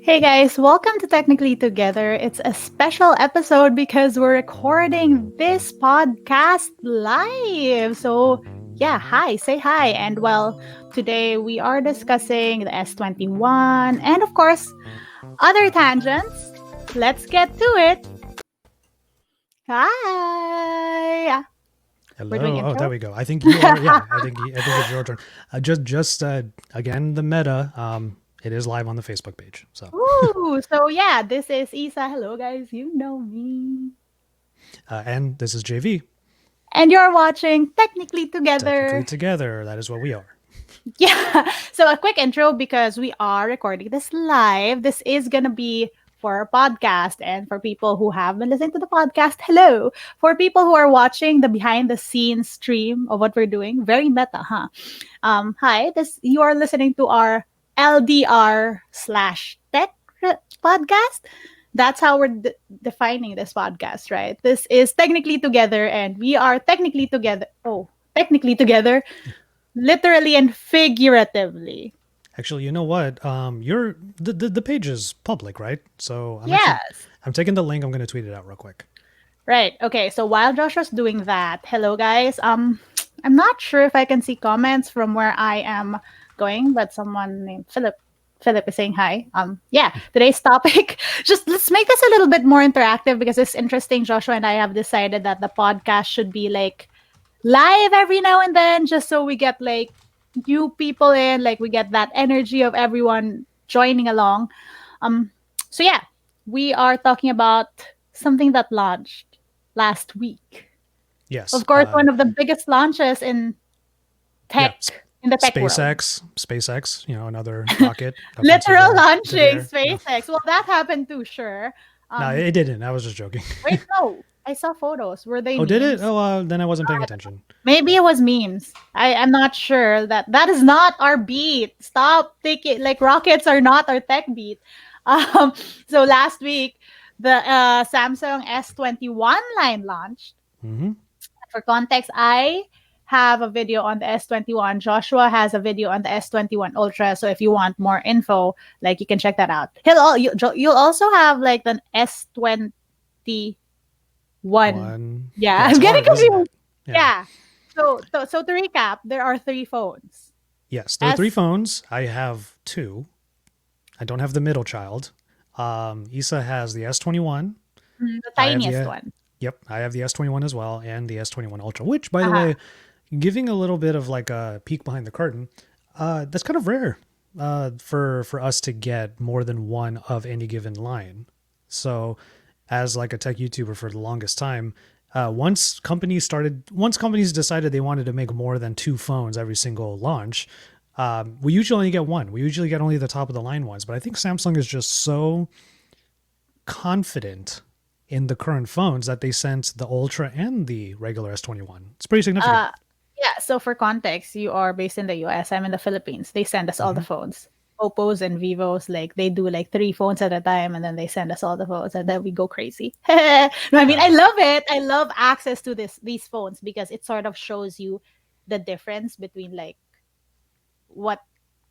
Hey guys, welcome to Technically Together. It's a special episode because we're recording this podcast live. So, yeah, hi, say hi. And well, today we are discussing the S21 and, of course, other tangents. Let's get to it. Hi. We're doing Hello. Oh, there intro. we go. I think you are. Yeah, I think it's your turn. Just again the meta. It is live on the Facebook page. Ooh, so yeah, this is Isa. Hello, guys. You know me. And this is JV. And you're watching Technically Technically Together. together, that is what we are. Yeah. So a quick intro because we are recording this live. This is gonna be for a podcast and for people who have been listening to the podcast. Hello. For people who are watching the behind the scenes stream of what we're doing, very meta, huh? Hi. This you are listening to our LDR slash tech podcast. That's how we're defining this podcast, right? This is technically together, and we are technically together. Oh, technically together literally and figuratively. Actually, you know what? You're the page is public, right? So Yes. I'm taking the link. I'm going to tweet it out real quick. Right. Okay. So while Joshua's doing that, hello guys. I'm not sure if I can see comments from where I am going, but someone named Philip is saying hi. Yeah, today's topic. Just let's make this a little bit more interactive because it's interesting. Joshua and I have decided that the podcast should be like live every now and then, just so we get like new people in, like we get that energy of everyone joining along. Um, so yeah, we are talking about something that launched last week. Yes. Of course, one of the biggest launches in Yeah. tech in the tech world. SpaceX. You know, another rocket. up into Literal into the launching air. Yeah. SpaceX. Well, that happened too, sure. No, it didn't. I was just joking. Wait, no. I saw photos. Were they Oh, did it? memes? Oh, then I wasn't paying attention. Maybe it was memes. I'm not sure. That is not our beat. Stop thinking like rockets are not our tech beat. Um, so last week, the Samsung S21 line launched. Mm-hmm. For context, I have a video on the S21. Joshua has a video on the S21 Ultra. So if you want more info, like you can check that out. You'll also have like the S21. One. Yeah, Yeah, I'm it's getting hard, isn't confused. it? Yeah. So to recap, there are three phones. Yes, there are three phones. I have two. I don't have the middle child. Issa has the S21. The I have tiniest the one. Yep, I have the S21 as well, and the S21 Ultra. Which, by the Uh-huh. way, giving a little bit of like a peek behind the curtain, that's kind of rare for us to get more than one of any given line. So, as like a tech YouTuber for the longest time, once companies decided they wanted to make more than two phones every single launch, we usually only get one. We usually get only the top of the line ones. But I think Samsung is just so confident in the current phones that they sent the Ultra and the regular S21. It's pretty significant. Yeah, so for context, you are based in the US, I'm in the Philippines. They send us all the phones. Oppos and Vivos, like they do like three phones at a time and then they send us all the phones and then we go crazy. No, I mean I love it. I love access to these phones because it sort of shows you the difference between like what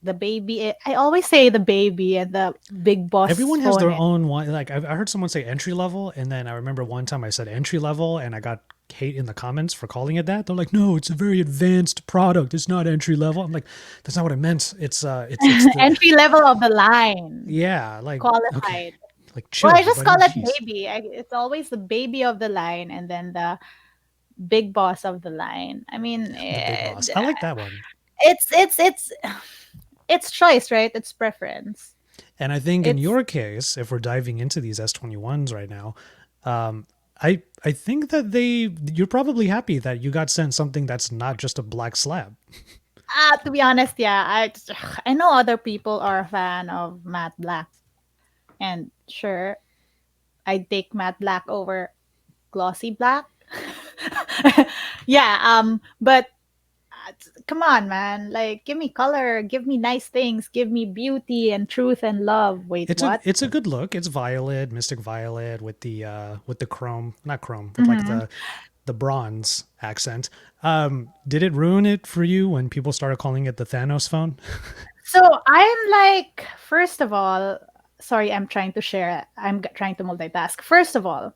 the baby I always say the baby and the big boss Everyone has phone their is. own one. Like I heard someone say entry level, and then I remember one time I said entry level, and I got hate in the comments for calling it that. They're like, "No, it's a very advanced product. It's not entry level." I'm like, "That's not what I meant. It's the Entry level of the line, yeah, like okay, qualified. like Well, chill, I just buddy. call it Jeez, baby. It's always the baby of the line and then the big boss of the line. I mean, the big boss. I like that one. it's it's choice, right? It's preference. And I think in It's your case, if we're diving into these S21s right now, I think that you're probably happy that you got sent something that's not just a black slab. to be honest, yeah. I know other people are a fan of matte black, and sure, I'd take matte black over glossy black. Yeah. But come on, man. Like, give me color, give me nice things, give me beauty and truth and love. Wait, what? It's a good look. It's violet, mystic violet with the chrome, not chrome, with like Mhm. the bronze accent. Did it ruin it for you when people started calling it the Thanos phone? So I'm like, first of all, sorry, I'm trying to share. Trying to multitask. First of all,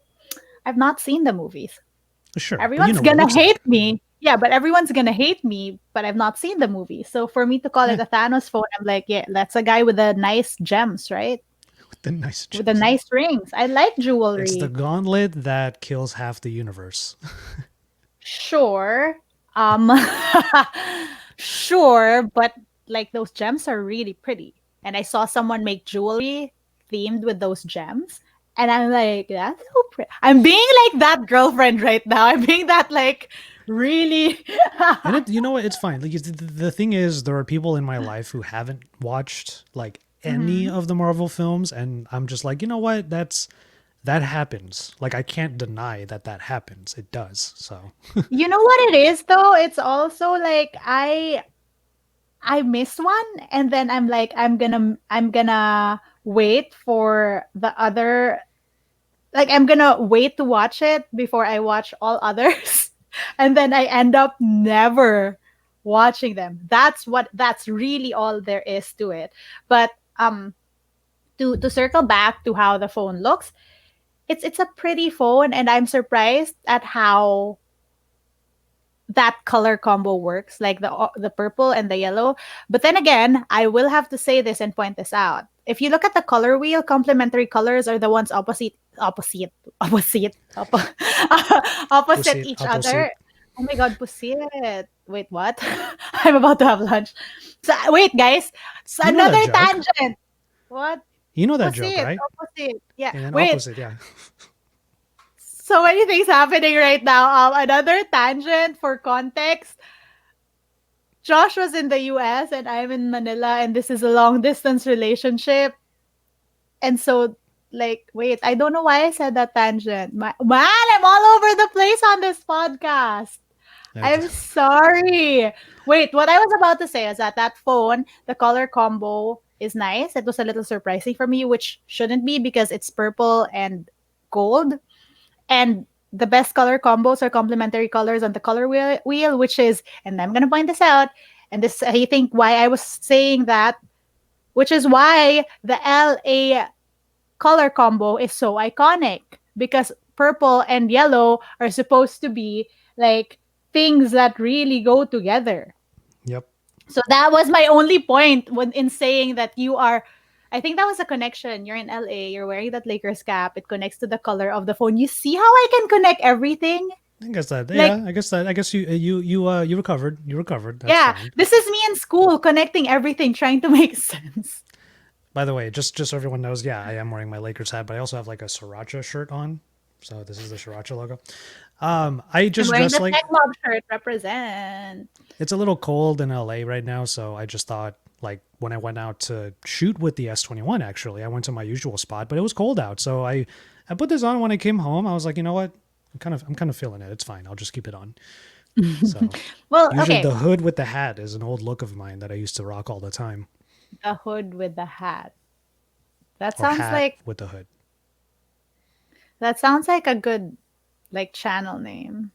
I've not seen the movies. Sure, but you Everyone's know what it gonna looks hate like. me. Yeah, but everyone's gonna hate me, but I've not seen the movie. So for me to call Eh, it a Thanos phone, I'm like, yeah, that's a guy with the nice gems, right? with the nice With the chips. nice rings. I like It's the jewelry. gauntlet that kills half the universe. Sure. Um sure, but like those gems are really pretty. And I saw someone make jewelry themed with those gems. And I'm like, that's so pretty. I'm being like that girlfriend right now. I'm being that like really And you know what? It's fine. Like the thing is, there are people in my life who haven't watched like any Mhm. of the Marvel films, and I'm just like, you know what? That happens. Like I can't deny that that happens. It does. So You know what it is though? It's also like I missed one and then I'm gonna wait for the other, like I'm gonna wait to watch it before I watch all others. And then I end up never watching them. That's really all there is to it. But um to circle back to how the phone looks, it's a pretty phone and I'm surprised at how that color combo works, like the purple and the yellow. But then again, I will have to say this and point this out. If you look at the color wheel, complementary colors are the ones opposite, opposite proceed each opposite. other. Oh my god, pusit. Wait, what? I'm about to have lunch. So wait, guys. So You know that another joke. tangent. What? You know that joke, Pusit, right? opposite. Yeah. And then Wait. opposite, yeah. So many things happening right now. Another tangent for context. Josh was in the US and I'm in Manila and this is a long distance relationship. And so like wait, I don't know why I said that tangent. Man, I'm all over the place on this podcast. I'm sorry. Wait, what I was about to say is that that phone, the color combo is nice. It was a little surprising for me, which shouldn't be because it's purple and gold. And the best color combos are complementary colors on the color wheel, which is, and I'm gonna point this out, and this I think why I was saying that, which is why the LA color combo is so iconic because purple and yellow are supposed to be like things that really go together. Yep. So that was my only point when in saying that you are. I think that was a connection. You're in LA. You're wearing that Lakers cap. It connects to the color of the phone. You see how I can connect everything? I guess that. Like, Yeah. I guess that. I guess you recovered. You recovered. That's yeah, fine. this is me in school connecting everything, trying to make sense. By the way, just so everyone knows, yeah, I am wearing my Lakers hat, but I also have like a sriracha shirt on. So this is the sriracha logo. I I'm just wearing dressed the like tech mob shirt. Represent. it's a little cold in LA right now, so I just thought like when I went out to shoot with the S21 actually, I went to my usual spot, but it was cold out. So I put this on when I came home. I was like, "You know what? I'm kind of feeling it. It's fine. I'll just keep it on." So, Well, usually okay. the hood with the hat is an old look of mine that I used to rock all the time, The hood with the hat. That or sounds hat like with the hood. that sounds like a good like channel name.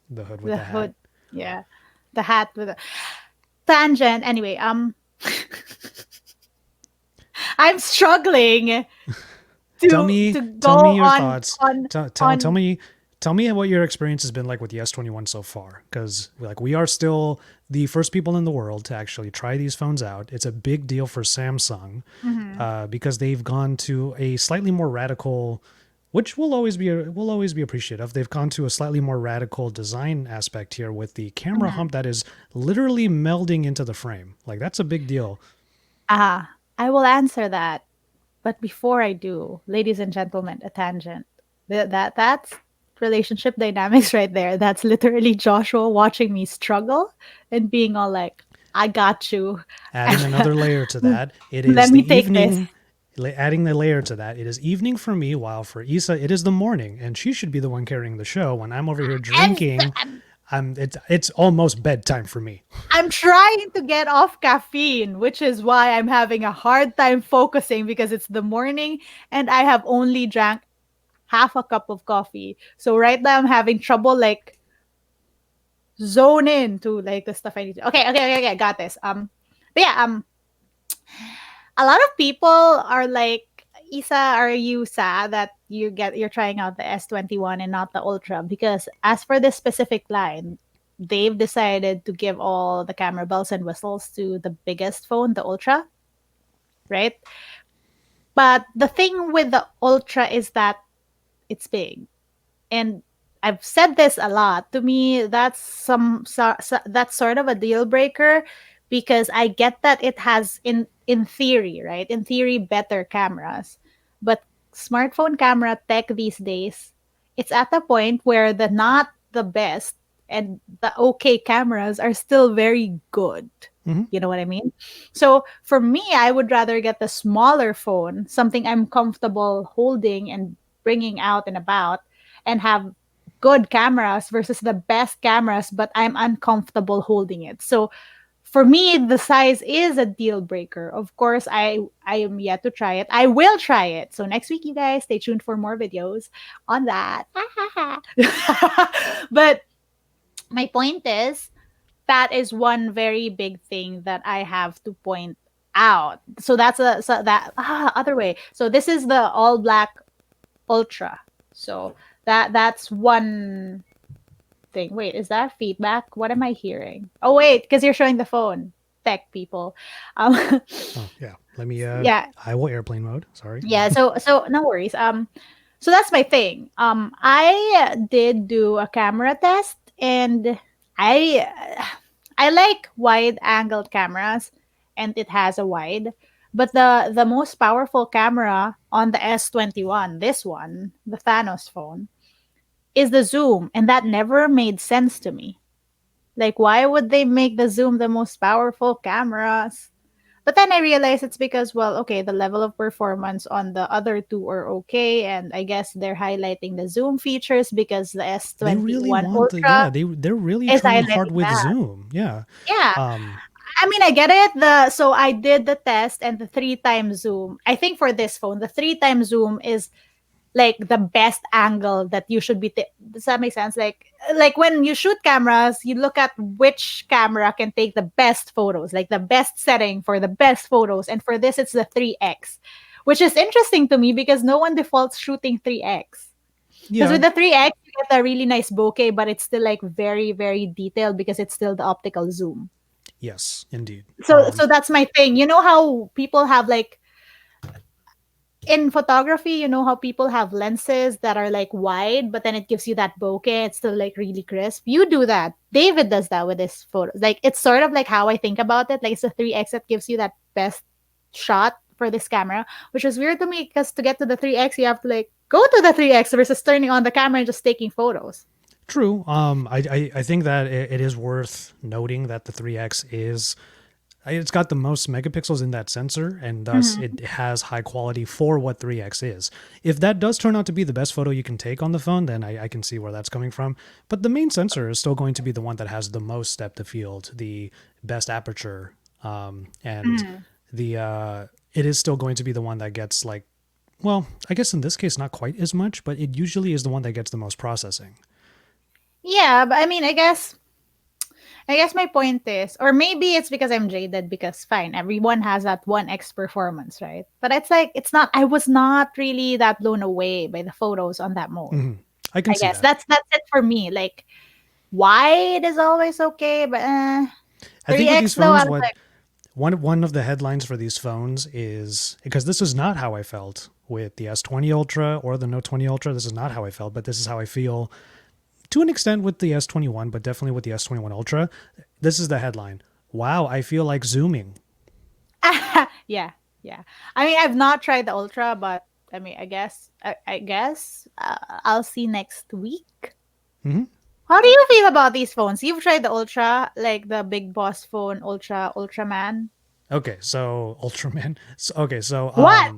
The hood with The the hat. hood. Yeah. The hat with a tangent. Anyway, I'm struggling to Tell go me your on thoughts. on Tell on me what your experience has been like with the S21 so far, because like we are still the first people in the world to actually try these phones out. It's a big deal for Samsung Mhm. because they've gone to a slightly more radical, which will always be appreciative. They've gone to a slightly more radical design aspect here with the camera Mhm. hump that is literally melding into the frame. Like that's a big deal. I will answer that. But before I do, ladies and gentlemen, a tangent. That's relationship dynamics right there. That's literally Joshua watching me struggle and being all like, "I got you." Adding another layer to that, it Let is me the take this. evening. Adding the layer to that, it is evening for me, while for Issa it is the morning, and she should be the one carrying the show. When I'm over here And drinking, it's almost bedtime for me. I'm trying to get off caffeine, which is why I'm having a hard time focusing because it's the morning and I have only drank half a cup of coffee. So right now I'm having trouble like zone in to like the stuff I need to. Okay, got this. But yeah, a lot of people are like Isa, are you sad that you're trying out the S21 and not the Ultra? Because as for this specific line, they've decided to give all the camera bells and whistles to the biggest phone, the Ultra, right? But the thing with the Ultra is that it's big. And I've said this a lot. To me, that's sort of a deal breaker because I get that it has in theory, right? In theory, better cameras, but smartphone camera tech these days, it's at the point where the not the best and the okay cameras are still very good. Hmm. You know what I mean? So for me, I would rather get the smaller phone, something I'm comfortable holding and bringing out and about, and have good cameras versus the best cameras, but I'm uncomfortable holding it. So for me, the size is a deal breaker. Of course, I am yet to try it. I will try it. So next week, you guys, stay tuned for more videos on that. But my point is that is one very big thing that I have to point out. So that's a so that other way. So this is the all black ultra. So that's one thing. Wait, is that feedback? What am I hearing? Oh wait, because you're showing the phone. Tech people. Um Oh yeah. Let me. yeah. I will airplane mode. Sorry. Yeah, so no worries. So that's my thing. I did do a camera test and I I like wide angled cameras and it has a wide. But the most powerful camera on the S21, this one, the Thanos phone, is the zoom, and that never made sense to me. Like why would they make the zoom the most powerful cameras? But then I realized it's because, well, okay, the level of performance on the other two are okay, and I guess they're highlighting the zoom features because the They really S21 want the, Ultra yeah, they're really is trying hard highlighting with that. Zoom. Yeah. Yeah. Um, I mean, I get it. So I did the test and the three times zoom. I think for this phone, the three times zoom is like the best angle that you should be does that make sense? Like when you shoot cameras, you look at which camera can take the best photos, like the best setting for the best photos, and for this it's the 3x, which is interesting to me because no one defaults shooting 3x, because yeah. with the 3x you get a really nice bokeh, but it's still like very very detailed because it's still the optical zoom. Yes, indeed. So that's my thing. You know how people have like in photography, you know how people have lenses that are like wide, but then it gives you that bokeh. It's still like really crisp. You do that. David does that with his photos. Like it's sort of like how I think about it. Like it's a 3x that gives you that best shot for this camera, which is weird to me because to get to the 3x, you have to like go to the 3x versus turning on the camera and just taking photos. True. I think that it is worth noting that the 3X is, it's got the most megapixels in that sensor, and thus Mhm. it has high quality for what 3X is. If that does turn out to be the best photo you can take on the phone, then I can see where that's coming from. But the main sensor is still going to be the one that has the most depth of field, the best aperture, and Mhm. the it is still going to be the one that gets like, well, I guess in this case not quite as much, but it usually is the one that gets the most processing. Yeah, but I mean, I guess my point is, or maybe it's because I'm jaded because fine, everyone has that 1x performance, right? But it's like, it's not, I was not really that blown away by the photos on that mode. Hmm. I can I see guess that. that's it for me. Like, wide is always okay, but I think with these 3x though, I phones, was what like, one of the headlines for these phones is, because this is not how I felt with the S20 Ultra or the Note 20 Ultra. This is not how I felt, but this is how I feel to an extent with the S21, but definitely with the S21 Ultra. This is the headline. Wow, I feel like zooming. yeah, yeah. I mean, I've not tried the Ultra, but I mean, I guess I'll see next week. Hmm. How do you feel about these phones? You've tried the Ultra, like the big boss phone, Ultraman. Okay, so Ultraman. So, okay, so What?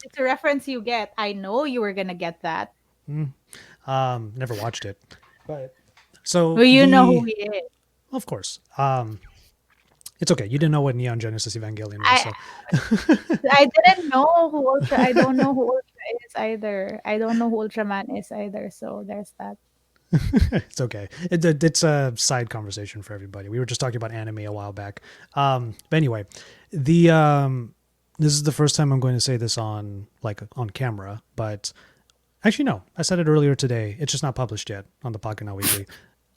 It's a reference you get. I know you were gonna get that. never watched it, but Well, so you know who the, he is. of course, it's okay. You didn't know what Neon Genesis Evangelion was, I so I didn't know who Ultra. I don't know who Ultra is either. I don't know who Ultraman is either. So there's that. it's okay. It's a side conversation for everybody. We were just talking about anime a while back. But anyway, the This is the first time I'm going to say this on on camera, but actually no, I said it earlier today. It's just not published yet on the Pocket Now Weekly.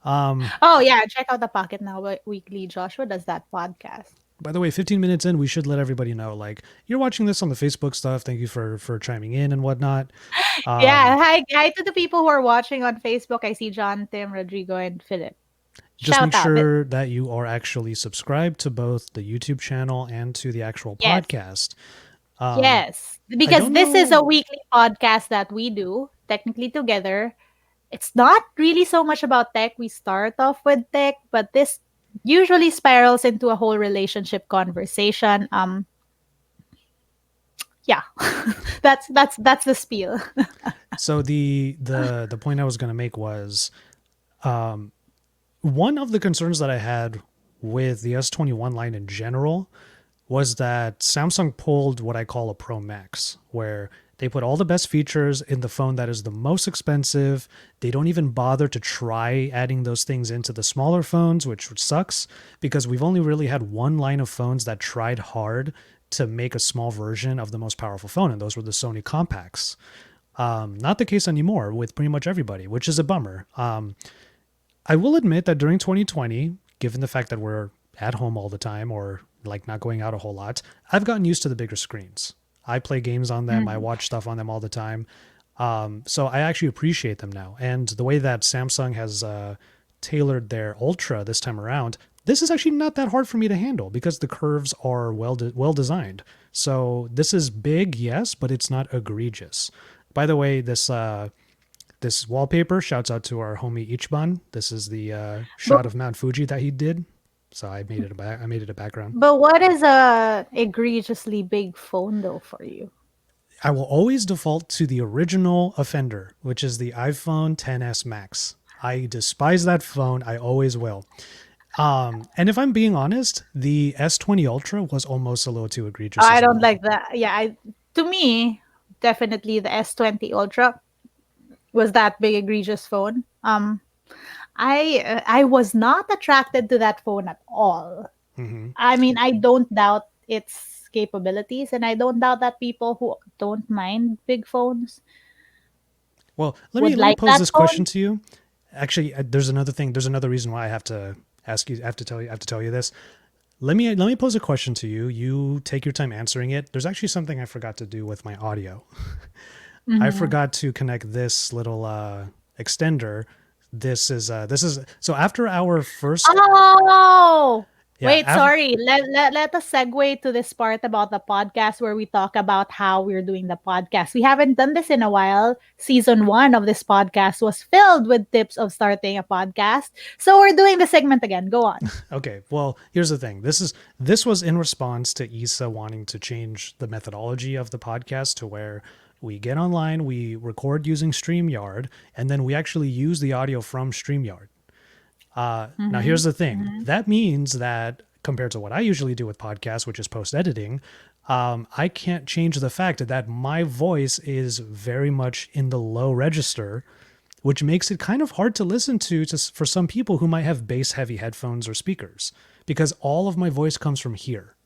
Oh yeah, check out the Pocket Now Weekly. Joshua does that podcast. By the way, 15 minutes in, we should let everybody know, like, you're watching this on the Facebook stuff. Thank you for chiming in and whatnot. Yeah, hi to the people who are watching on Facebook. I see John, Tim, Rodrigo, and Philip. Just make Shout out. sure that you are actually subscribed to both the YouTube channel and to the actual Yes. podcast. Yes, I because don't this is a know. weekly podcast that we do technically together. It's not really so much about tech. We start off with tech, but this usually spirals into a whole relationship conversation. Yeah, that's the spiel. So the point I was going to make was one of the concerns that I had with the S21 line in general was that Samsung pulled what I call a Pro Max, where they put all the best features in the phone that is the most expensive. They don't even bother to try adding those things into the smaller phones, which sucks because we've only really had one line of phones that tried hard to make a small version of the most powerful phone, and those were the Sony compacts. Not the case anymore with pretty much everybody, which is a bummer. I will admit that during 2020, given the fact that we're at home all the time or like not going out a whole lot, I've gotten used to the bigger screens. I play games on them. I Mm. watch stuff on them all the time. So I actually appreciate them now. And the way that Samsung has tailored their Ultra this time around, this is actually not that hard for me to handle because the curves are well designed. So this is big, yes, but it's not egregious. By the way, this wallpaper shouts out to our homie Ichiban. This is the But shot of Mount Fuji that he did. So I made it a background. but what is a egregiously big phone though for you? I will always default to the original offender, which is the iPhone XS Max. I despise that phone. I always will. And if I'm being honest, the S20 Ultra was almost a little too egregious I as don't well. like that. Yeah, to me, definitely the S20 Ultra was that big egregious phone. I was not attracted to that phone at all. Hmm. I mean, I don't doubt its capabilities, and I don't doubt that people who don't mind big phones Well, would let me like pose that this question phone. to you. Actually, there's another thing. There's another reason why I have to ask you. I have to tell you. I have to tell you this. Let me pose a question to you. You take your time answering it. There's actually something I forgot to do with my audio. I Mhm. forgot to connect this little extender. This is so after our first Oh! yeah Wait, sorry. Let us segue to this part about the podcast where we talk about how we're doing the podcast. We haven't done this in a while. Season 1 of this podcast was filled with tips of starting a podcast. So we're doing the segment again. Go on. Okay, well, here's the thing. This was in response to Issa wanting to change the methodology of the podcast to where we get online, we record using StreamYard, and then we actually use the audio from StreamYard. Now, here's Mhm. the thing. Mhm. That means that compared to what I usually do with podcasts, which is post editing, I can't change the fact that my voice is very much in the low register, which makes it kind of hard to listen to for some people who might have bass heavy headphones or speakers because all of my voice comes from here.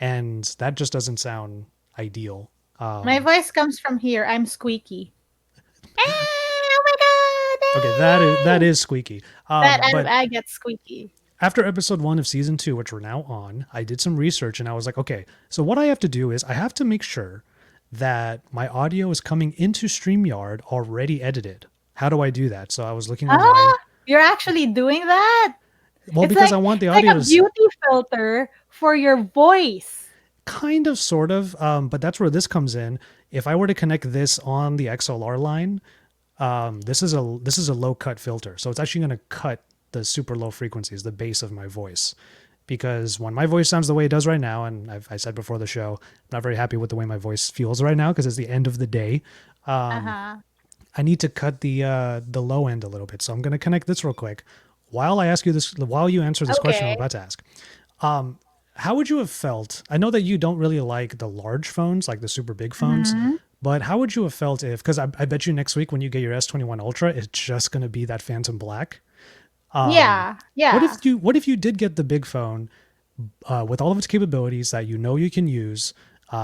And that just doesn't sound ideal. My voice comes from here. I'm squeaky. Oh Okay, my that god! is squeaky. That But I get squeaky. after episode 1 of season 2, which we're now on, I did some research and I was like, okay, so what I have to do is I have to make sure that my audio is coming into StreamYard already edited. How do I do that? So I was looking online. Ah, you're actually doing that? Well, It's because like I want the it's audio like a to beauty filter for your voice. kind of sort of, but that's where this comes in. If I were to connect this on the XLR line, this is a low cut filter, so it's actually going to cut the super low frequencies, the bass of my voice. Because when my voice sounds the way it does right now, and I said before the show, I'm not very happy with the way my voice feels right now because it's the end of the day. Uh-huh. I need to cut the low end a little bit, so I'm going to connect this real quick. While I ask you this, while you answer this question I'm Okay. about to ask, how would you have felt? I know that you don't really like the large phones, like the super big phones, Mhm. but how would you have felt if, because I bet you next week when you get your S21 Ultra, it's just going to be that Phantom Black. Yeah. Yeah. What if you did get the big phone with all of its capabilities that you know you can use?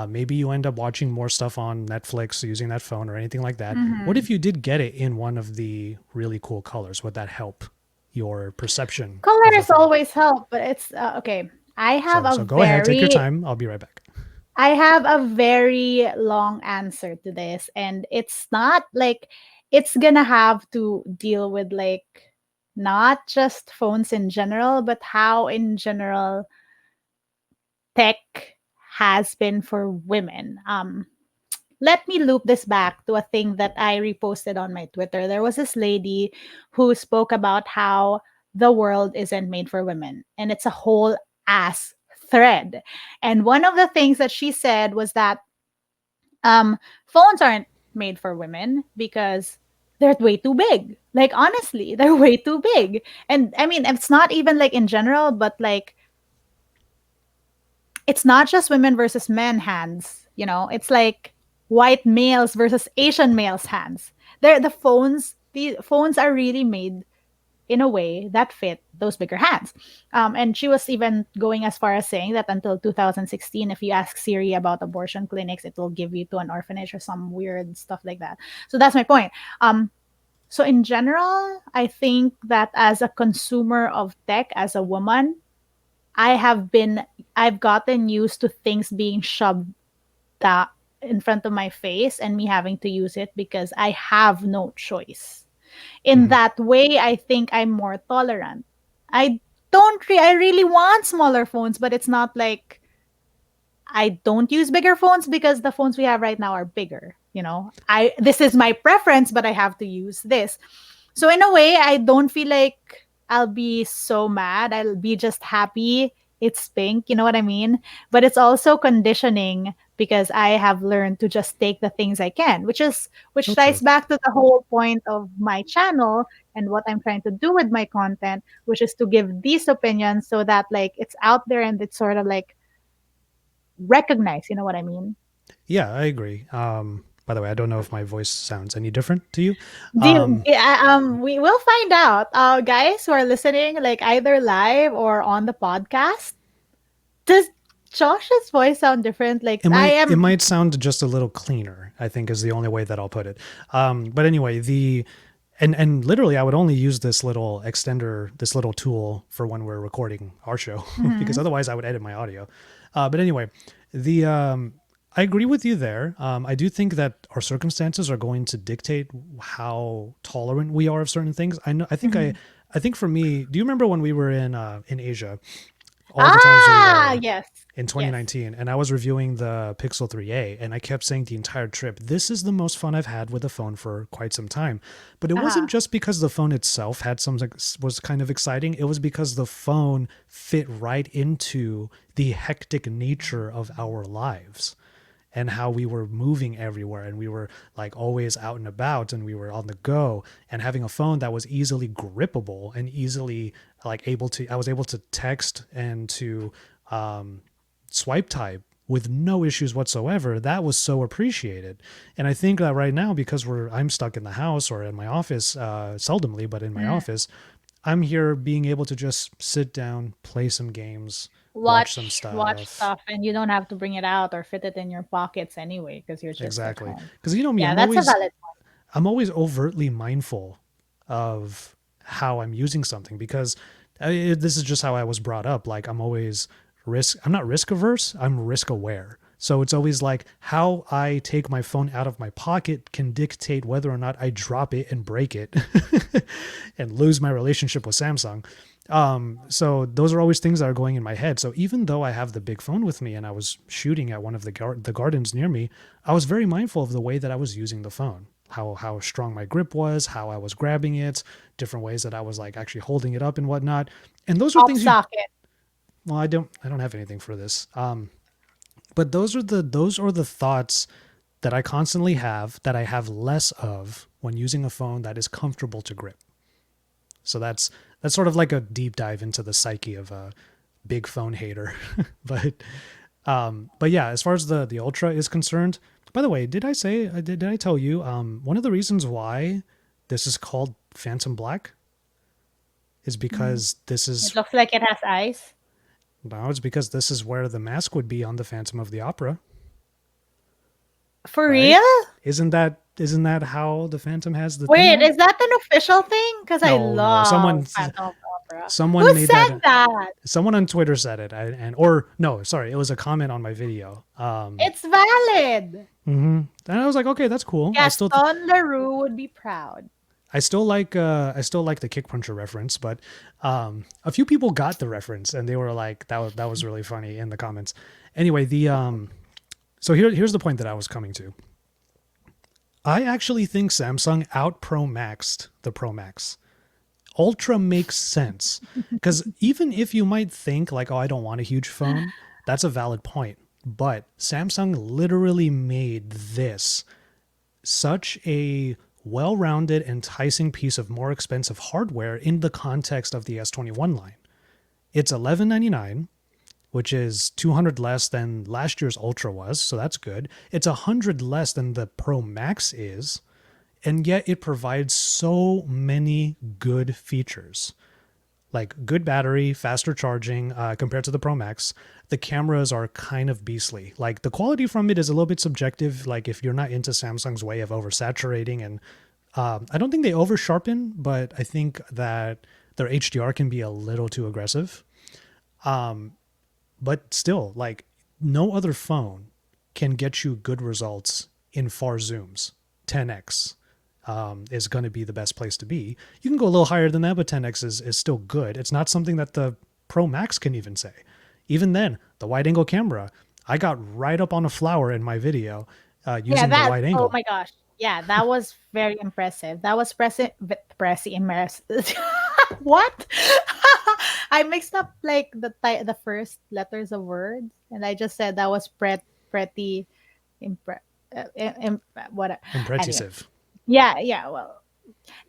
Maybe you end up watching more stuff on Netflix using that phone or anything like that. What Hmm. if you did get it in one of the really cool colors? Would that help your perception of the Colors phone? always help, but it's okay. I have So a so go ahead, take your very time. I'll be right back. I have a very long answer to this, and it's not like it's gonna have to deal with like not just phones in general, but how in general tech has been for women. Let me loop this back to a thing that I reposted on my Twitter. There was this lady who spoke about how the world isn't made for women, and it's a whole ass thread. And one of the things that she said was that phones aren't made for women because they're way too big. Like honestly, they're way too big. And I mean, it's not even like in general, but like it's not just women versus men hands, you know. It's like white males versus Asian males hands. The phones are really made in a way that fit those bigger hands. And she was even going as far as saying that until 2016, if you ask Siri about abortion clinics, it will give you to an orphanage or some weird stuff like that. So that's my point. So in general, I think that as a consumer of tech, as a woman, I have been I've gotten used to things being shoved that in front of my face and me having to use it because I have no choice. In Hmm. that way, I think I'm more tolerant. I really want smaller phones, but it's not like I don't use bigger phones because the phones we have right now are bigger. You know, I this is my preference, but I have to use this. So in a way, I don't feel like I'll be so mad. I'll be just happy it's pink. You know what I mean? But it's also conditioning because I have learned to just take the things I can, which Oh, ties true. back to the whole point of my channel and what I'm trying to do with my content, which is to give these opinions so that like it's out there and it's sort of like recognized. You know what I mean? Yeah, I agree. By the way, I don't know if my voice sounds any different to you. We will find out, guys who are listening, like either live or on the podcast. Does Josh's voice sound different? Like I It am. might sound just a little cleaner, I think is the only way that I'll put it. But anyway, the and literally I would only use this little extender, this little tool for when we're recording our show, because Mhm. otherwise I would edit my audio. But anyway, the I agree with you there. I do think that our circumstances are going to dictate how tolerant we are of certain things. I know. Mhm. I think for me, do you remember when we were in Asia? All the times we Ah, were yes, in yes. 2019, and I was reviewing the Pixel 3a, and I kept saying the entire trip, this is the most fun I've had with a phone for quite some time. But it wasn't Uh-huh. just because the phone itself had some was kind of exciting. It was because the phone fit right into the hectic nature of our lives and how we were moving everywhere, and we were like always out and about, and we were on the go, and having a phone that was easily grippable and easily like able to I was able to text and to um, swipe type with no issues whatsoever. That was so appreciated. And I think that right now, because I'm stuck in the house or in my office, seldomly, but in my Mm. office, I'm here being able to just sit down, play some games, watch some Watch stuff. stuff, and you don't have to bring it out or fit it in your pockets anyway because you're just at Exactly. home. Because you know me, Yeah, that's a valid I'm always overtly mindful of how I'm using something, because this is just how I was brought up. Like I'm not risk averse, I'm risk aware. So it's always like how I take my phone out of my pocket can dictate whether or not I drop it and break it and lose my relationship with Samsung. So those are always things that are going in my head. So even though I have the big phone with me and I was shooting at one of the gardens near me, I was very mindful of the way that I was using the phone, how strong my grip was, how I was grabbing it, different ways that I was like actually holding it up and whatnot. And those are pop things you socket. well, I don't have anything for this. But those are the thoughts that I constantly have that I have less of when using a phone that is comfortable to grip. So that's sort of like a deep dive into the psyche of a big phone hater. But yeah, as far as the Ultra is concerned, by the way, did I tell you one of the reasons why this is called Phantom Black is Mm. because this It is looks like it has eyes. no, it's because this is where the mask would be on the Phantom of the Opera. For right? real? Isn't that how the Phantom has the thing Wait, on? is that an official thing? Because I No. love Phantom of the Opera. Who Someone made said that. that? Someone on Twitter said it, and or no, sorry, it was a comment on my video. It's valid. And I was like, okay, that's cool. Gaston Leroux would be proud. I still like the Kick Puncher reference, but a few people got the reference and they were like, that was really funny in the comments. Anyway, the so here's the point that I was coming to. I actually think Samsung out Pro Maxed the Pro Max. Ultra makes sense because even if you might think like, oh, I don't want a huge phone, that's a valid point. But Samsung literally made this such a well-rounded, enticing piece of more expensive hardware in the context of the S21 line. It's $1199, which is 200 less than last year's Ultra was, so that's good. It's 100 less than the Pro Max is, and yet it provides so many good features. Like good battery, faster charging compared to the Pro Max. The cameras are kind of beastly. Like the quality from it is a little bit subjective. Like if you're not into Samsung's way of oversaturating, and I don't think they over sharpen, but I think that their HDR can be a little too aggressive. But still, like no other phone can get you good results in far zooms. 10x is going to be the best place to be. You can go a little higher than that, but 10x is still good. It's not something that the Pro Max can even say. Even then, the wide angle camera, I got right up on a flower in my video Yeah, using the that. wide Oh angle. my gosh. Yeah, that was very impressive. That was impressive. What? I mixed up like the first letters of words, and I just said that was pretty impre- what anyway. Impressive. Yeah, yeah. Well,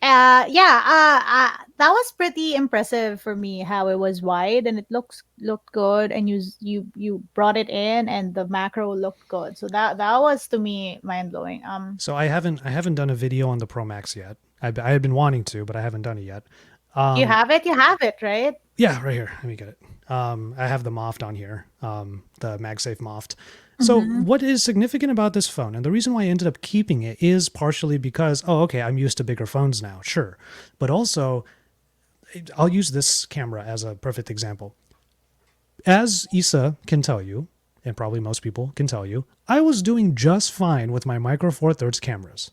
yeah. That was pretty impressive for me. How it was wide and it looked good, and you brought it in, and the macro looked good. So that was to me mind blowing. So I haven't done a video on the Pro Max yet. I had been wanting to, but I haven't done it yet. You have it. You have it, right? Yeah, right here. Let me get it. I have the Moft on here, the MagSafe Moft. So Mm-hmm. what is significant about this phone, and the reason why I ended up keeping it is partially because, oh, okay, I'm used to bigger phones now, sure. But also, I'll use this camera as a perfect example. As Issa can tell you, and probably most people can tell you, I was doing just fine with my Micro Four Thirds cameras.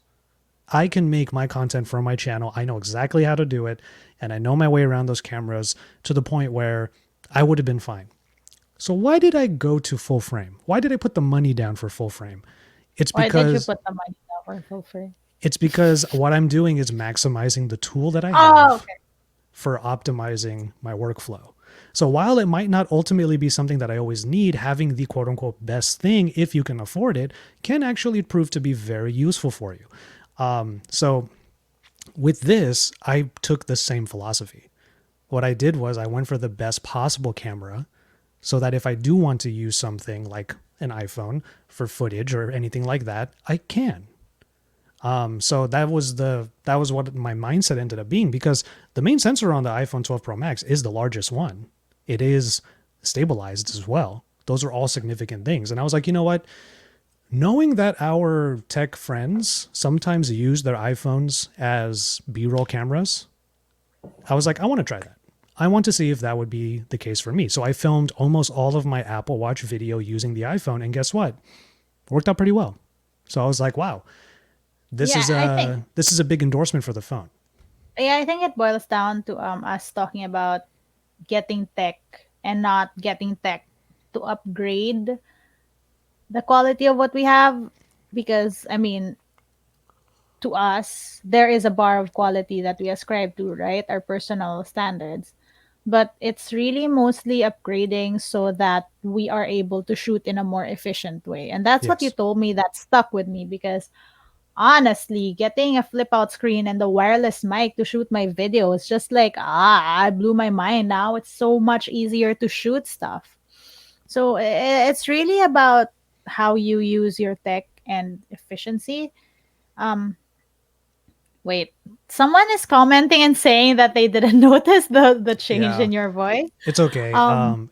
I can make my content for my channel. I know exactly how to do it, and I know my way around those cameras to the point where I would have been fine. So why did I go to full frame? Why did I put the money down for full frame? It's Why did you because put the money down for free? it's because what I'm doing is maximizing the tool that I Oh, have okay. for optimizing my workflow. So while it might not ultimately be something that I always need, having the quote unquote best thing, if you can afford it, can actually prove to be very useful for you. So with this, I took the same philosophy. What I did was I went for the best possible camera so that if I do want to use something like an iPhone for footage or anything like that, I can. So that was what my mindset ended up being, because the main sensor on the iPhone 12 Pro Max is the largest one. It is stabilized as well. Those are all significant things. And I was like, you know what? Knowing that our tech friends sometimes use their iPhones as B-roll cameras, I was like, I want to try that. I want to see if that would be the case for me. So I filmed almost all of my Apple Watch video using the iPhone, and guess what? It worked out pretty well. So I was like, wow, this Yeah, is a big endorsement for the phone. I think it boils down to us talking about getting tech and not getting tech to upgrade the quality of what we have, because I mean, to us there is a bar of quality that we ascribe to, right? Our personal standards. But it's really mostly upgrading so that we are able to shoot in a more efficient way. And that's what you Yes. told me that stuck with me, because honestly, getting a flip out screen and the wireless mic to shoot my videos, just like, I blew my mind. Now it's so much easier to shoot stuff. So it's really about how you use your tech and efficiency. Um, Wait, someone is commenting and saying that they didn't notice the change Yeah. in your voice. It's okay. Um,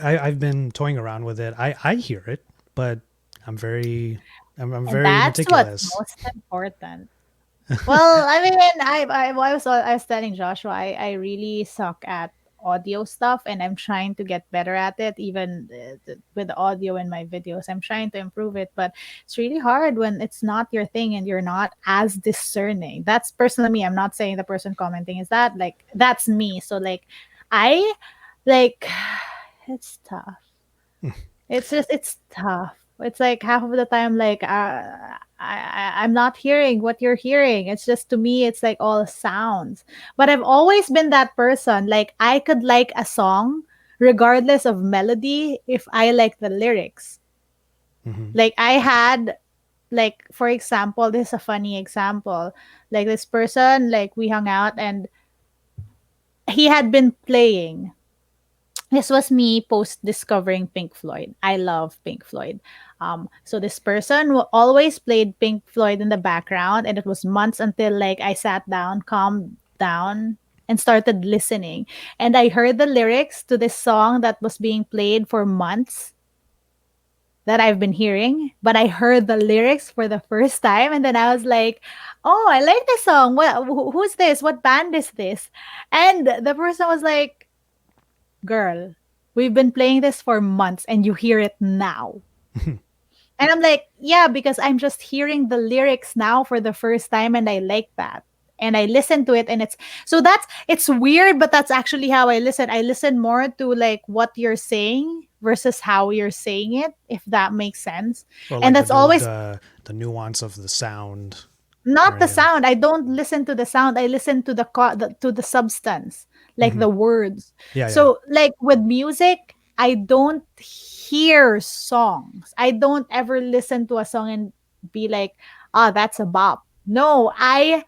I've been toying around with it. I hear it, but I'm very I'm And very that's what's meticulous. most important. Well, I mean, I was telling Joshua, I really suck at audio stuff, and I'm trying to get better at it. Even with the audio in my videos, I'm trying to improve it, but it's really hard when it's not your thing and you're not as discerning. That's personally me. I'm not saying the person commenting is that, like, that's me. So like, I like it's tough. It's tough. It's like half of the time, like I'm not hearing what you're hearing. It's just, to me, it's like all sounds. But I've always been that person. Like, I could like a song regardless of melody if I like the lyrics. Hmm. Like, I had, like, for example, this is a funny example. Like, this person, like, we hung out and he had been playing. This was me post discovering Pink Floyd. I love Pink Floyd. So this person always played Pink Floyd in the background, and it was months until, like, I sat down, calmed down, and started listening. And I heard the lyrics to this song that was being played for months that I've been hearing, but I heard the lyrics for the first time, and then I was like, "Oh, I like this song. What? Who's this? What band is this?" And the person was like, "Girl, we've been playing this for months and you hear it now." And I'm like, "Yeah, because I'm just hearing the lyrics now for the first time and I like that." And I listen to it, and it's weird, but that's actually how I listen. I listen more to, like, what you're saying versus how you're saying it, if that makes sense. Or And like that's always the nuance of the sound or not the anything. sound. I don't listen to the sound. I listen to to the substance, like Hmm. the words. Yeah, yeah, So, like, with music, I don't hear songs. I don't ever listen to a song and be like, "Ah, that's a bop." No, I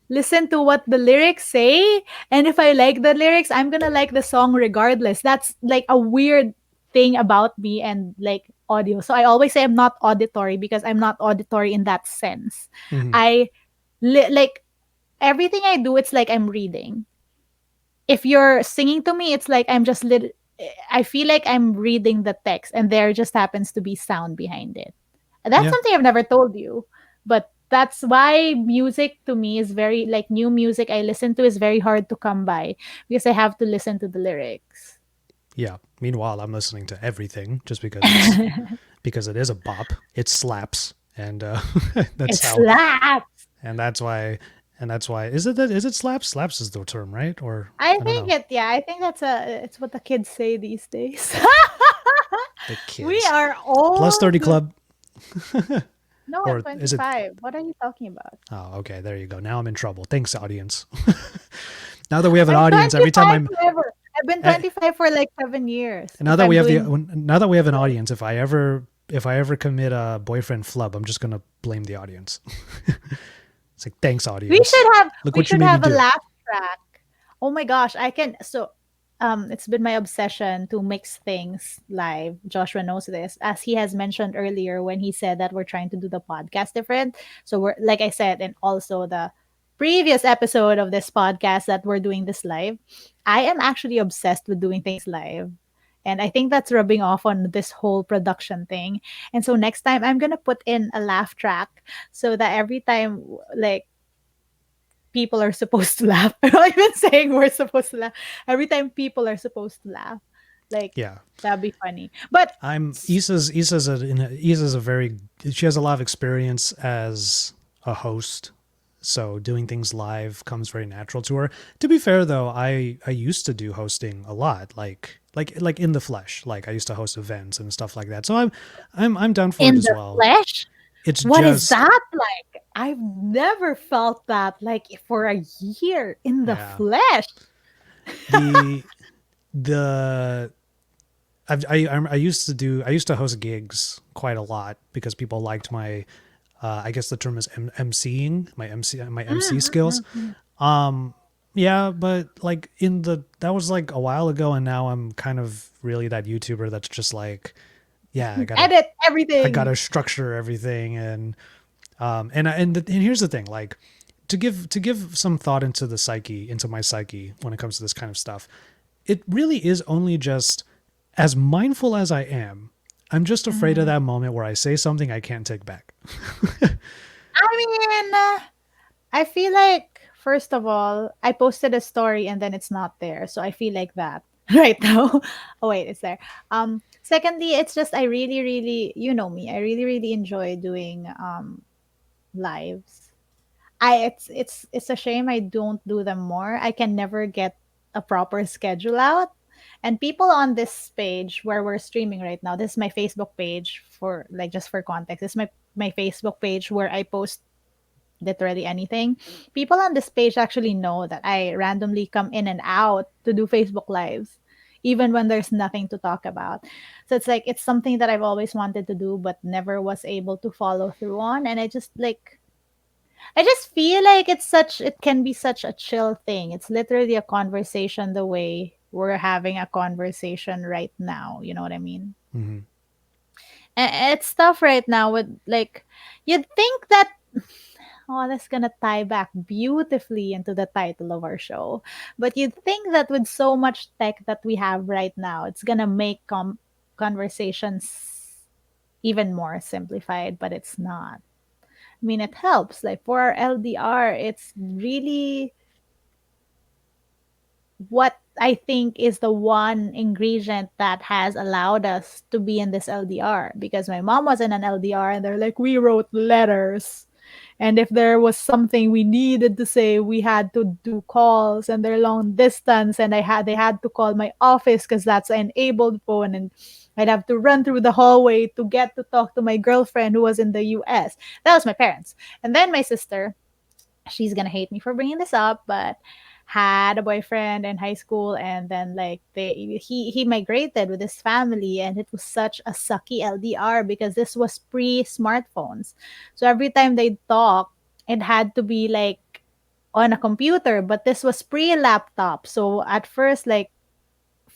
listen to what the lyrics say, and if I like the lyrics, I'm gonna like the song regardless. That's like a weird thing about me and, like, audio. So I always say I'm not auditory because I'm not auditory in that sense. yeah. Hmm. I like, everything I do, it's like I'm reading. If you're singing to me, it's like I'm just I feel like I'm reading the text, and there just happens to be sound behind it. That's Yeah, something I've never told you, but that's why music to me is very, like, new music I listen to is very hard to come by because I have to listen to the lyrics. yeah. Meanwhile, I'm listening to everything just because it is a bop. It slaps, and that's It how. slaps. And that's why. And that's why. Is it slaps? Slaps is the term, right? Or I I don't think know. it. Yeah, I think it's what the kids say these days. The We kids. are Plus 30 old. club. No, I'm Or is it? 25. What are you talking about? Oh, okay. There you go. Now I'm in trouble. Thanks, audience. Now that we have an I'm audience, every time 25 I'm forever. I've been eh, 25 for like 7 years. now If that we I'm have the doing now that we have an audience, if I ever commit a boyfriend flub, I'm just gonna blame the audience. It's like, thanks, we audience. should have Look we what you should made me have a do. laugh track. Oh my gosh, I can so it's been my obsession to mix things live. Joshua knows this. As he has mentioned earlier when he said that we're trying to do the podcast different. So we're, like I said, and also the previous episode of this podcast, that we're doing this live. I am actually obsessed with doing things live. And I think that's rubbing off on this whole production thing. And so next time I'm gonna put in a laugh track so that every time, like, people are supposed to laugh. I'm not even saying we're supposed to laugh. Every time people are supposed to laugh, like, Yeah, that'd be funny. But I'm Issa's a very she has a lot of experience as a host, so doing things live comes very natural to her. To be fair though, I used to do hosting a lot, like in the flesh. Like I used to host events and stuff like that. So I'm down for it in as the well. flesh, It's what is just that like? I've never felt that, like, for a year in the yeah. flesh. The the I used to host gigs quite a lot because people liked my I guess the term is MCing, my MC Mm, skills. mm, mm. Um, yeah, but like that was like a while ago, and now I'm kind of really that YouTuber that's just like, yeah, Edit I everything. gotta structure everything, and here's the thing, like to give some thought into my psyche when it comes to this kind of stuff. It really is only just as mindful as I am. I'm just afraid of Mhm. that moment where I say something I can't take back. I mean, I feel like first of all, I posted a story and then it's not there, so I feel like that right now. Oh wait, it's there. Secondly, it's just I really, really, you know me, I really, really enjoy doing lives. It's a shame I don't do them more. I can never get a proper schedule out. And people on this page where we're streaming right now, this is my Facebook page for like just for context. This is my Facebook page where I post literally anything. People on this page actually know that I randomly come in and out to do Facebook lives even when there's nothing to talk about. So it's like it's something that I've always wanted to do but never was able to follow through on, and I just feel like it can be such a chill thing. It's literally a conversation the way we're having a conversation right now. You know what I mean? Mm-hmm. It's tough right now with like you'd think that oh, that's gonna tie back beautifully into the title of our show. But you'd think that with so much tech that we have right now, it's gonna make conversations even more simplified, but it's not. I mean, it helps. Like for our LDR, it's really what I think is the one ingredient that has allowed us to be in this LDR because my mom was in an LDR and they're like, we wrote letters. And if there was something we needed to say, we had to do calls and they're long distance. And they had to call my office because that's an enabled phone. And I'd have to run through the hallway to get to talk to my girlfriend who was in the US. That was my parents. And then my sister, she's gonna hate me for bringing this up, but had a boyfriend in high school and then like he migrated with his family and it was such a sucky LDR because this was pre smartphones. So every time they talk, it had to be like on a computer, but this was pre laptop. So at first like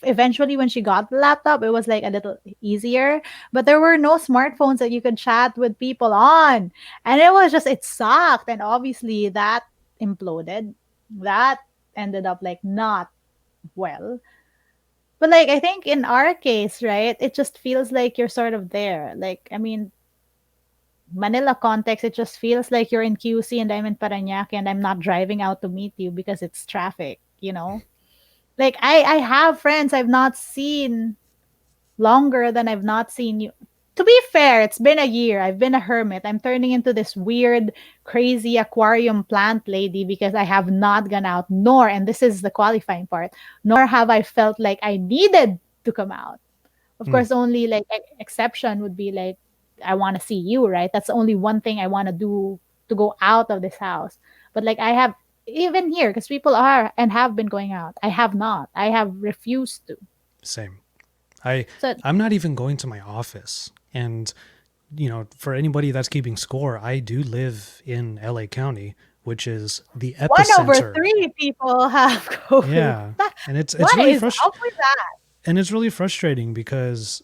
eventually when she got the laptop it was like a little easier, but there were no smartphones that you could chat with people on, and it was just it sucked, and obviously that imploded. That ended up like not well, but like I think in our case, right, it just feels like you're sort of there. Like I mean, Manila context, it just feels like you're in QC and I'm in Parañaque and I'm not driving out to meet you because it's traffic, you know. Like I have friends I've not seen longer than I've not seen you. To be fair, it's been a year. I've been a hermit. I'm turning into this weird, crazy aquarium plant lady because I have not gone out, nor, and this is the qualifying part, nor have I felt like I needed to come out. Of Mm, course, only like exception would be like, I want to see you, right? That's the only one thing I want to do to go out of this house. But like, I have, even here, because people are and have been going out, I have not. I have refused to. same. I So I'm not even going to my office. And for anybody that's keeping score, I do live in LA County, which is the one over epicenter. three people have COVID. Yeah. And it's What really is up with that? and it's really frustrating because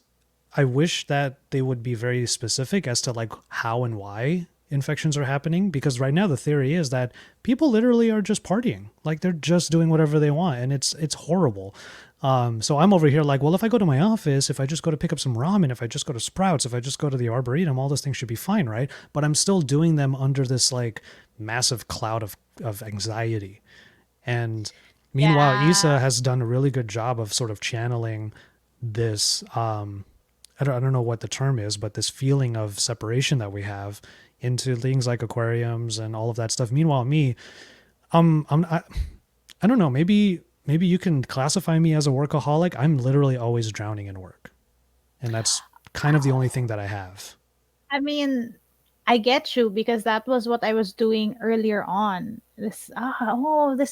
I wish that they would be very specific as to like how and why infections are happening, because right now the theory is that people literally are just partying, like they're just doing whatever they want, and it's horrible. So I'm over here like, well, if I go to my office, if I just go to pick up some ramen, if I just go to Sprouts, if I just go to the Arboretum, all those things should be fine, right? But I'm still doing them under this like massive cloud of anxiety. And meanwhile, Yeah. Issa has done a really good job of sort of channeling this I don't know what the term is, but this feeling of separation that we have into things like aquariums and all of that stuff. Meanwhile, me, I don't know, maybe you can classify me as a workaholic. I'm literally always drowning in work. And that's kind of the only thing that I have. I mean, I get you because that was what I was doing earlier on. This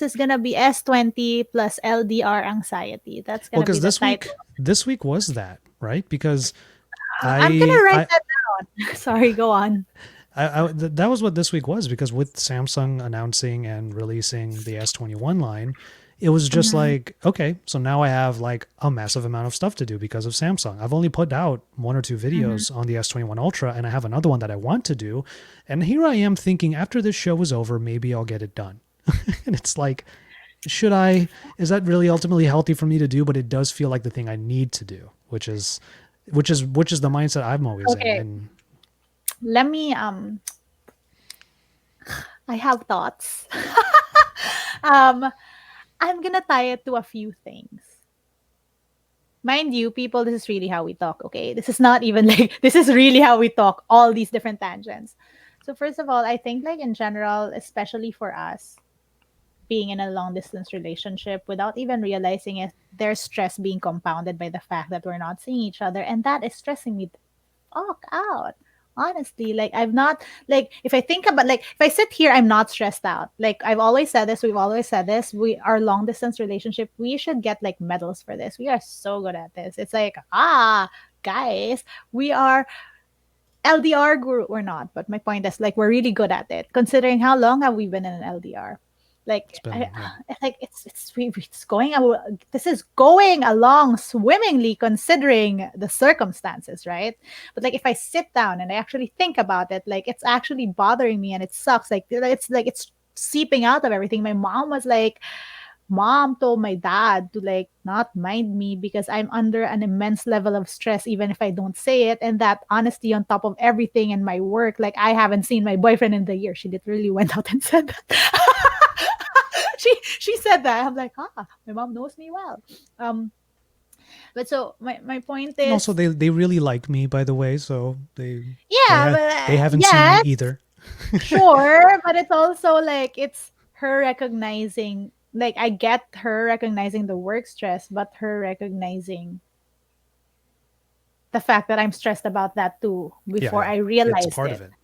is gonna be S20 plus LDR anxiety. That's Well, gonna be because the title. this week was that, right? Because I'm gonna write I that down. Sorry, go on. that was what this week was, because with Samsung announcing and releasing the S21 line, it was just Mhm. like, okay, so now I have like a massive amount of stuff to do because of Samsung. I've only put out one or two Mhm. videos on the S21 Ultra, and I have another one that I want to do. And here I am thinking, after this show is over, maybe I'll get it done. And it's like, should I? Is that really ultimately healthy for me to do? But it does feel like the thing I need to do, which is which is the mindset I'm always in. Okay, And let me I have thoughts. um I'm gonna tie it to a few things. Mind you, people, this is really how we talk, okay? This is not even like, this is really how we talk, all these different tangents. So, first of all, I think, like, in general, especially for us, being in a long distance relationship without even realizing it, there's stress being compounded by the fact that we're not seeing each other. And that is stressing me fuck out. Honestly, like I've not like if I think about like if I sit here, I'm not stressed out. Like I've always said this, we've always said this. We our long distance relationship, we should get like medals for this. We are so good at this. It's like, guys, we are LDR guru or not, but my point is like we're really good at it. Considering how long have we been in an LDR? it's Like been, yeah. like it's going this is going along swimmingly considering the circumstances, right? But like if I sit down and I actually think about it, like it's actually bothering me and it sucks. Like it's seeping out of everything. My mom was like, mom told my dad to like not mind me because I'm under an immense level of stress even if I don't say it, and that honesty on top of everything in my work, like I haven't seen my boyfriend in the year. She literally went out and said that. She said that. I'm like, my mom knows me well. Um but so my point And also, is, they really like me, by the way. So yeah, but they haven't seen me yes, either. sure, but it's also like it's her recognizing, like I get her recognizing the work stress, but her recognizing the fact that I'm stressed about that too Yeah, before yeah, I it's realized part of it, it.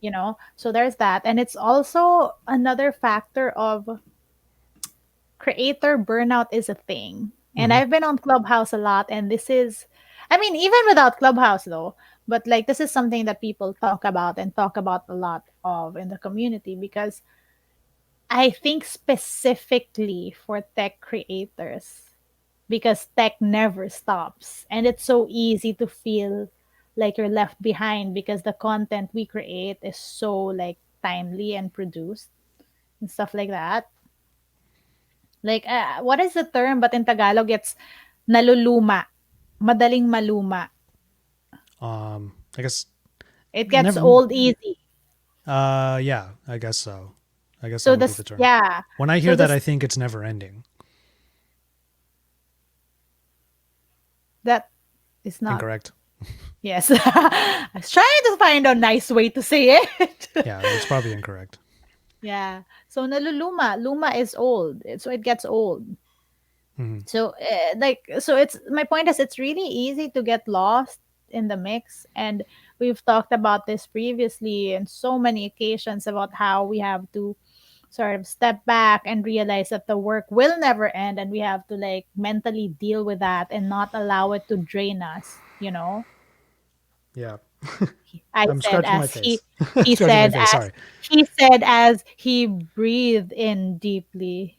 you know? So there's that. And it's also another factor of creator burnout is a thing. And Hmm. I've been on Clubhouse a lot, and this is, I mean, even without Clubhouse though, but like this is something that people talk about and talk about a lot of in the community, because I think specifically for tech creators, because tech never stops. And it's so easy to feel like you're left behind because the content we create is so like timely and produced and stuff like that. Like, what is the term? But in Tagalog, it's naluluma. Madaling maluma. I guess It gets never. old easy. Yeah, I guess so. I guess that So would be this, the term. yeah. When I So hear that, this, I think it's never ending. that is not, Incorrect. yes. I was trying to find a nice way to say it. Yeah, it's probably incorrect. Yeah. So naluluma, luma is old. So it gets old. Hmm. So so it's my point is it's really easy to get lost in the mix, and we've talked about this previously in so many occasions about how we have to sort of step back and realize that the work will never end, and we have to like mentally deal with that and not allow it to drain us, you know. Yeah, I I'm said scratching my as face. Scratching my face. Sorry. he said as he breathed in deeply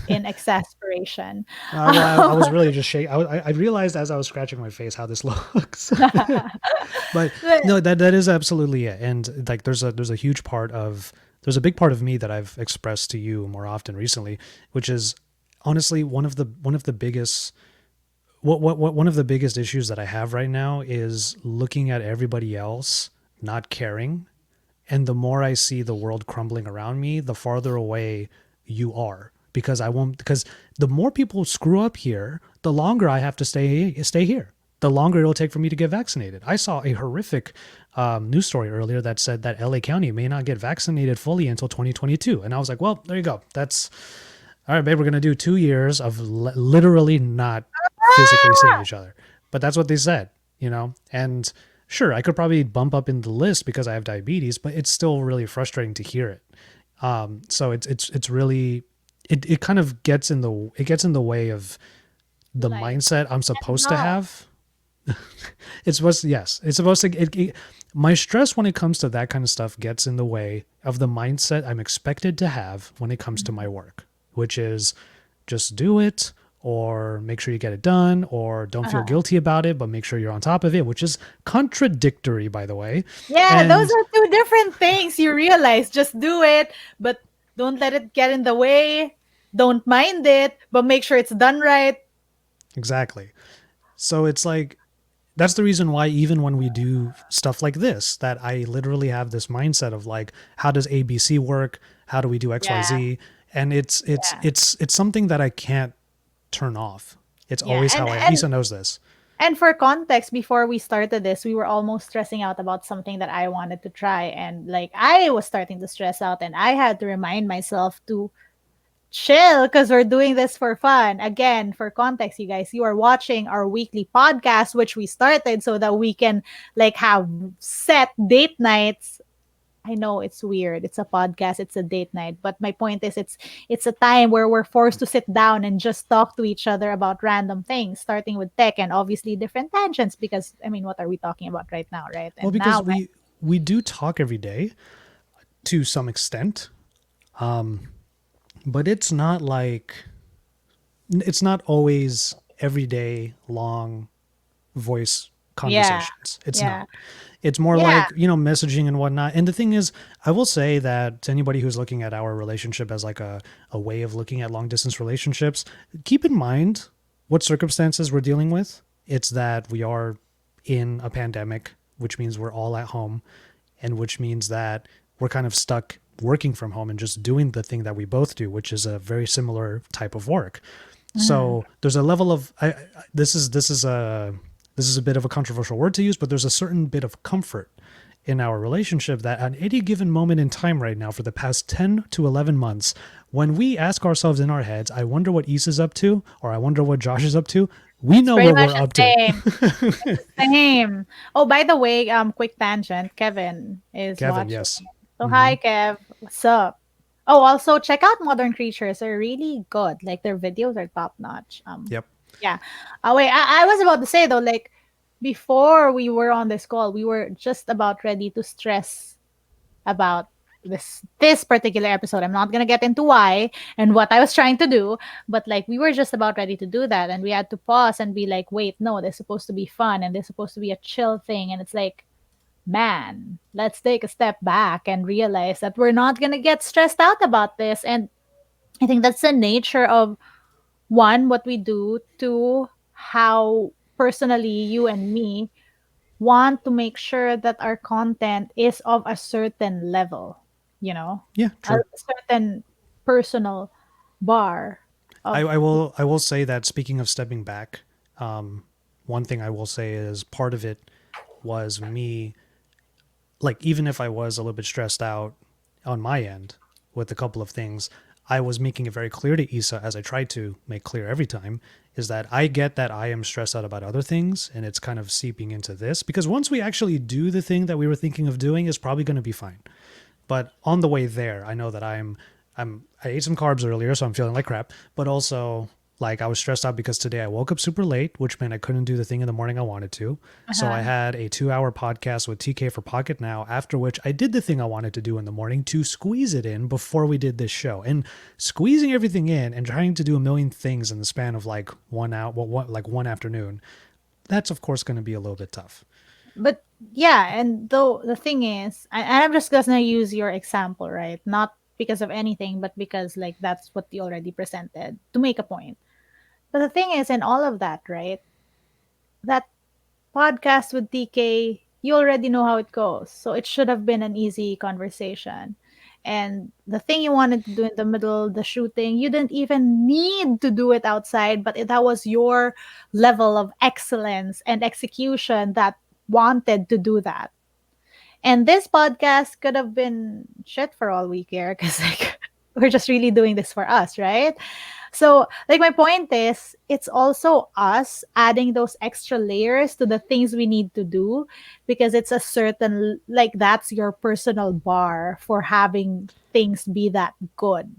in exasperation. Well, I was really just shaking. I realized as I was scratching my face how this looks. But no, that is absolutely it. And like, there's a huge part of there's a big part of me that I've expressed to you more often recently, which is honestly one of the biggest what one of the biggest issues that I have right now is looking at everybody else not caring, and the more I see the world crumbling around me, the farther away you are, because I won't because the more people screw up here, the longer I have to stay here. The longer it'll take for me to get vaccinated. I saw a horrific news story earlier that said that LA County may not get vaccinated fully until 2022, and I was like, well, there you go. That's all right, babe. We're gonna do 2 years of literally not physically seeing each other. But that's what they said, And sure, I could probably bump up in the list because I have diabetes, but it's still really frustrating to hear it. So it's really it kind of gets in the way of the Life mindset I'm and supposed to love. have. It's supposed to my stress when it comes to that kind of stuff gets in the way of the mindset I'm expected to have when it comes to my work, which is just do it, or make sure you get it done, or don't feel Uh-huh. guilty about it but make sure you're on top of it, which is contradictory, by the way. Yeah, those And are two different things. You realize, just do it, but don't let it get in the way. Don't mind it, but make sure it's done right. exactly. So it's like that's the reason why even when we do stuff like this, that I literally have this mindset of like, how does ABC work? How do we do Yeah, XYZ? And yeah, it's something that I can't turn off. It's yeah. always how I am. Isa knows this. And for context, before we started this, we were almost stressing out about something that I wanted to try. And like I was starting to stress out, and I had to remind myself to chill because we're doing this for fun. Again, for context, you guys, you are watching our weekly podcast, which we started so that we can like have set date nights. I know it's weird. It's a podcast, it's a date night, but my point is it's a time where we're forced to sit down and just talk to each other about random things, starting with tech and obviously different tangents because I mean, what are we talking about right now, right? Well, And because now we do talk every day to some extent, but it's not always everyday long voice yeah. conversations. It's Yeah. not. It's more Yeah. like, messaging and whatnot. And the thing is, I will say that to anybody who's looking at our relationship as like a way of looking at long distance relationships, keep in mind what circumstances we're dealing with. It's that we are in a pandemic, which means we're all at home, and which means that we're kind of stuck working from home and just doing the thing that we both do, which is a very similar type of work. Mhm. So there's a level of this is a bit of a controversial word to use, but there's a certain bit of comfort in our relationship that at any given moment in time right now for the past 10 to 11 months, when we ask ourselves in our heads, I wonder what Issa's up to, or I wonder what Josh is up to, we It's know pretty what much we're the up to. same. It's the same. Oh, by the way, quick tangent. Kevin is Kevin, watching. yes. So Mm-hmm. hi, Kev. What's up? Oh, also check out Modern Creatures. They're really good. Like their videos are top notch. Yep. Yeah. Wait, I was about to say though, like before we were on this call, we were just about ready to stress about this particular episode. I'm not gonna get into why and what I was trying to do, but like we were just about ready to do that, and we had to pause and be like, wait, no, this is supposed to be fun and this is supposed to be a chill thing, and it's like, man, let's take a step back and realize that we're not gonna get stressed out about this. And I think that's the nature of one, what we do, two, how personally you and me want to make sure that our content is of a certain level, you know, Yeah, a true. certain personal bar of I will say that speaking of stepping back, one thing I will say is part of it was me, like, even if I was a little bit stressed out on my end with a couple of things, I was making it very clear to Issa, as I tried to make clear every time, is that I get that I am stressed out about other things and it's kind of seeping into this, because once we actually do the thing that we were thinking of doing, it's probably going to be fine. But on the way there, I know that I ate some carbs earlier, so I'm feeling like crap. But also, like, I was stressed out because today I woke up super late, which meant I couldn't do the thing in the morning I wanted to. So I uh-huh. had a 2 hour podcast with TK for Pocket Now, after which I did the thing I wanted to do in the morning to squeeze it in before we did this show. And squeezing everything in and trying to do a million things in the span of like 1 hour, like one afternoon, that's of course going to be a little bit tough. But yeah, and though the thing is, and I'm just gonna use your example, right? Not because of anything, but because like that's what you already presented to make a point. But the thing is, in all of that, right? That podcast with TK, you already know how it goes. So it should have been an easy conversation. And the thing you wanted to do in the middle, the shooting, you didn't even need to do it outside, but that was your level of excellence and execution that wanted to do that. And this podcast could have been shit for all we care because like we're just really doing this for us, right? So, like, my point is, it's also us adding those extra layers to the things we need to do because it's a certain, like, that's your personal bar for having things be that good,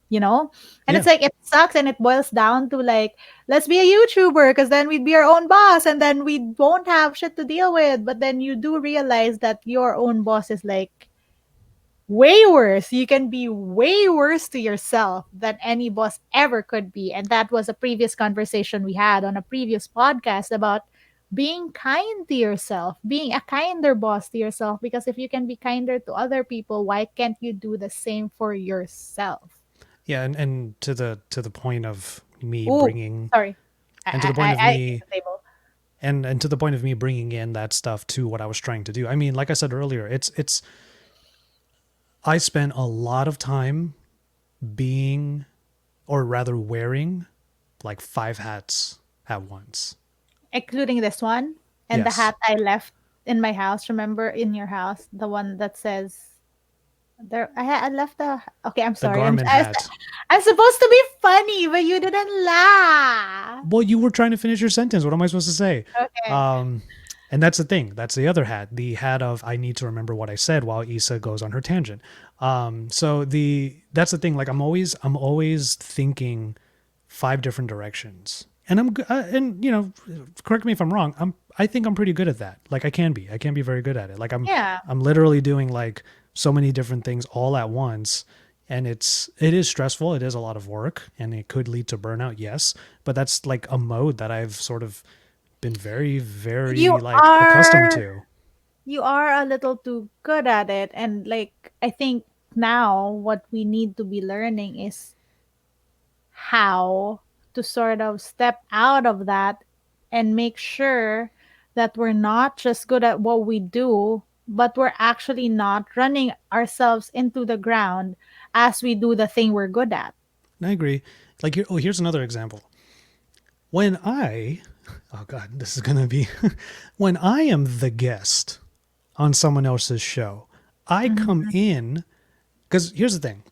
you know? And Yeah. it's like, it sucks and it boils down to, like, let's be a YouTuber because then we'd be our own boss and then we won't have shit to deal with. But then you do realize that your own boss is like, way worse. You can be way worse to yourself than any boss ever could be. And that was a previous conversation we had on a previous podcast about being kind to yourself, being a kinder boss to yourself. Because if you can be kinder to other people, why can't you do the same for yourself? Yeah. And to the point of me Ooh, bringing, sorry. and to the point of I hit me the table. And to the point of me bringing in that stuff to what I was trying to do. I mean, like I said earlier, it's I spent a lot of time being, or rather wearing, like five hats at once. Including this one and the Yes, hat I left in my house. Remember in your house, the one that says there. I left the. Okay, I'm the sorry. Garmin hat. I'm supposed to be funny, but you didn't laugh. Well, you were trying to finish your sentence. What am I supposed to say? Okay. Um, and that's the thing. That's the other hat. The hat of I need to remember what I said while Issa goes on her tangent. So the that's the thing. Like I'm always thinking five different directions, and and correct me if I'm wrong. I think I'm pretty good at that. Like I can be very good at it. Like Yeah. I'm literally doing like so many different things all at once, and it is stressful. It is a lot of work, and it could lead to burnout. Yes, but that's like a mode that I've sort of been very, You very like accustomed are to. you are a little too good at it, and like I think now what we need to be learning is how to sort of step out of that and make sure that we're not just good at what we do, but we're actually not running ourselves into the ground as we do the thing we're good at. And I agree. Like here's another example. When I, oh god, this is gonna be, when I am the guest on someone else's show, I come Mhm. in because here's the thing.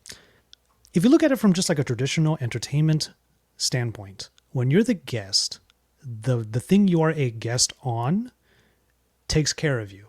If you look at it from just like a traditional entertainment standpoint, when you're the guest, the thing you are a guest on takes care of you.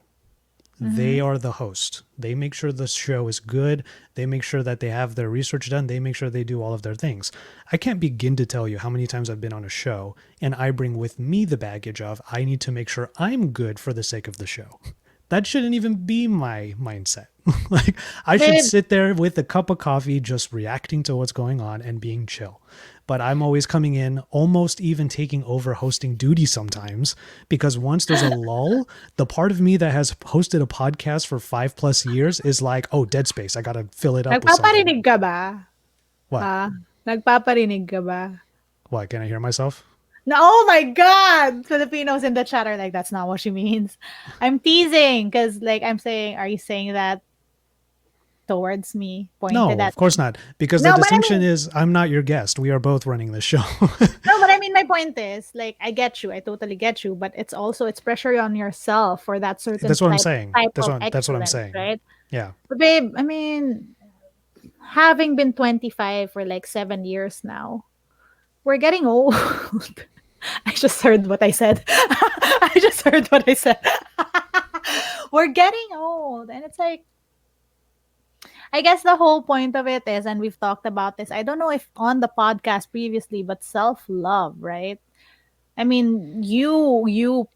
They Mhm. are the host. They make sure the show is good. They make sure that they have their research done. They make sure they do all of their things. I can't begin to tell you how many times I've been on a show and I bring with me the baggage of I need to make sure I'm good for the sake of the show. That shouldn't even be my mindset. Like I should Babe, sit there with a cup of coffee just reacting to what's going on and being chill. But I'm always coming in, almost even taking over hosting duty sometimes, because once there's a lull, the part of me that has hosted a podcast for 5+ years is like, oh, dead space. I got to fill it up with something. nagpaparinig ka ba? What? Ha? Nagpaparinig ka ba? What? Can I hear myself? No, oh my God! Filipinos in the chat are like, that's not what she means. I'm teasing because, like, I'm saying, are you saying that towards me, pointed No, at of course me? not. Because the No, but I distinction mean, is I'm not your guest. We are both running this show. no, but I mean, my point is, like, I get you, I totally get you, but it's also it's pressure on yourself for that certain That's what I'm type saying. type That's of what I'm excellence, saying. right? Yeah. But babe, I mean, having been 25 for like 7 years now, we're getting old. I just heard what I said. I just heard what I said. We're getting old. And it's like, I guess the whole point of it is, and we've talked about this, I don't know if on the podcast previously, but self love, right? I mean, you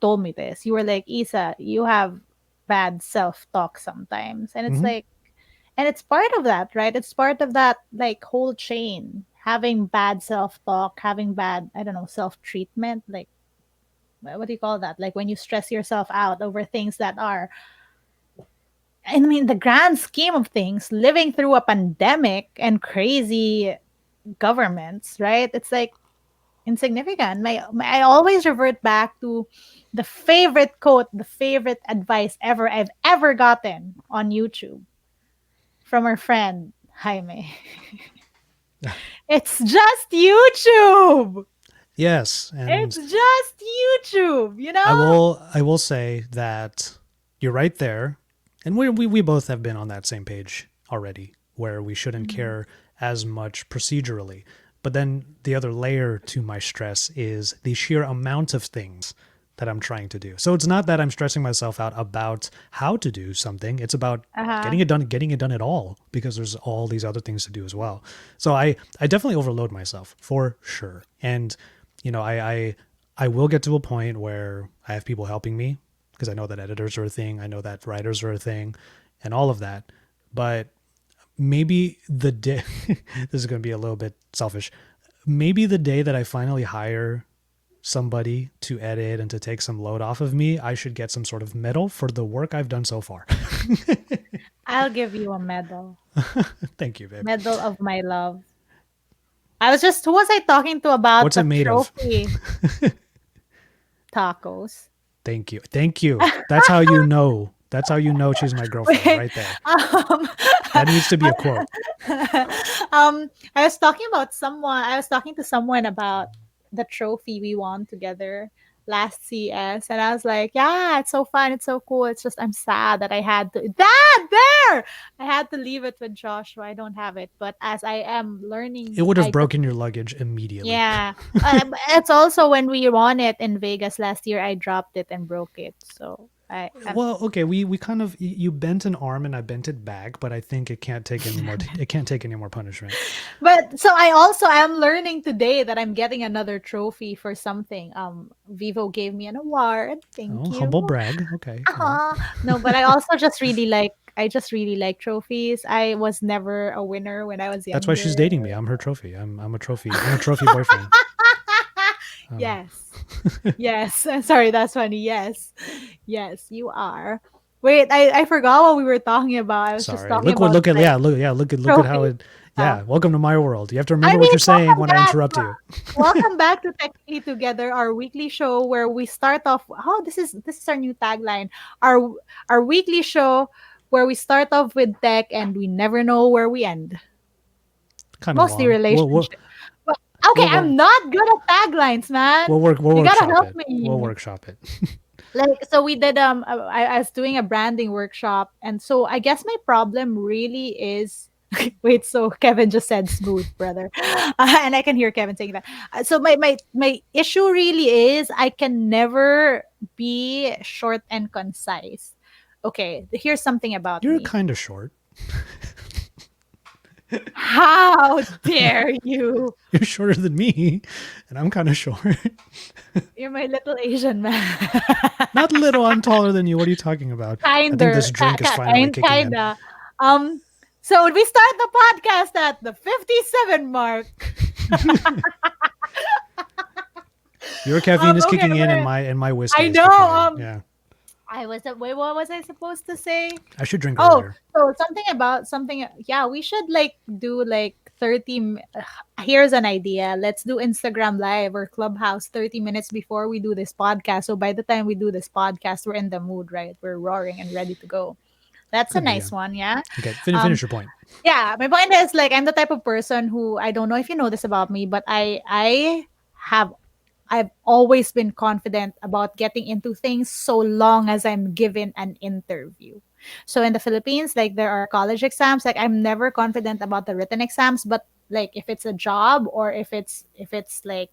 told me this. You were like, Isa, you have bad self talk sometimes. And it's Hmm. like, and it's part of that, right? It's part of that like whole chain. Having bad self talk, having bad, I don't know, self treatment, like what do you call that? Like when you stress yourself out over things that are, I mean, the grand scheme of things, living through a pandemic and crazy governments, right? It's like insignificant. I always revert back to the favorite quote, the favorite advice ever I've ever gotten on YouTube from our friend Jaime. It's just YouTube. Yes. It's And just YouTube, you I know? will I will say that you're right there, and we both have been on that same page already, where we shouldn't Mhm. care as much procedurally. But then the other layer to my stress is the sheer amount of things that I'm trying to do. So it's not that I'm stressing myself out about how to do something. It's about Uh-huh. getting it done at all, because there's all these other things to do as well. So I definitely overload myself for sure. And I will get to a point where I have people helping me, because I know that editors are a thing, I know that writers are a thing, and all of that. But maybe the day this is going to be a little bit selfish. Maybe the day that I finally hire somebody to edit and to take some load off of me, I should get some sort of medal for the work I've done so far. I'll give you a medal. Thank you, babe. Medal of my love. I was just who was I talking to about What's it the made of? trophy? tacos. Thank you. Thank you. That's how you know. That's how you know she's my girlfriend Wait, right there. um, That needs to be a quote. I was talking about someone. I was talking to someone about the trophy we won together last CS, and I was like, "Yeah, it's so fun. It's so cool. It's just I'm sad that I had to I had to leave it with Joshua. I don't have it, but as I am It learning, would have I just broken your luggage immediately. yeah. It's also when we won it in Vegas last year. I dropped it and broke it. So I'm Well, okay, we kind of you bent an arm and I bent it back, but I think it can't take any more. It can't take any more punishment. But so I also am learning today that I'm getting another trophy for something. Vivo gave me an award. Thank Oh, humble you. brag. Okay, yeah. Uh-huh. No, but I just really like trophies. I was never a winner when I was That's why she's younger. dating me. I'm her trophy. I'm a trophy. I'm a trophy boyfriend. Um, Yes. Yes. Sorry, that's funny. Yes. Yes, you are. Wait, I forgot what we were talking about. I was just sorry. talking about like Look at how trophies it. stuff. Yeah, welcome to my world. You have to I remember what mean, you're saying when I interrupt you. welcome back to Technically Together, our weekly show where we start off. Oh, this is our new tagline. Our our weekly show where we start off with tech and we never know where we end. Kind of Mostly long. relationship. But okay, We'll work I'm not good at taglines, man. we'll You gotta workshop help it. We'll me. workshop it. Like so we did I was doing a branding workshop, and so I guess my problem really is wait, so Kevin just said smooth, brother. And I can hear Kevin saying that. So my issue really is I can never be short and concise. Okay, here's something about You're me. kind of short. How dare you? You're shorter than me, and I'm kind of short. You're my little Asian man. Not little. I'm taller than you. What are you talking about? I think this drink is finally kicking in. Kinda. Um, so we start the podcast at the 57 mark. Your caffeine is Okay, kicking in, and wait. my whiskey I is know. kicking in. Yeah, I was wait. What was I supposed to say? I should drink Oh, earlier. so something about something. Yeah, we should like do like 30. Here's an idea. Let's do Instagram Live or Clubhouse 30 minutes before we do this podcast. So by the time we do this podcast, we're in the mood, right? We're roaring and ready to go. That's a Could be. Yeah. nice one, yeah. Okay, Um, finish your point. yeah, my point is like I'm the type of person who I don't know if you know this about me, but have I've always been confident about getting into things so long as I'm given an interview. So in the Philippines, like there are college exams, like I'm never confident about the written exams, but like if it's a job or if it's like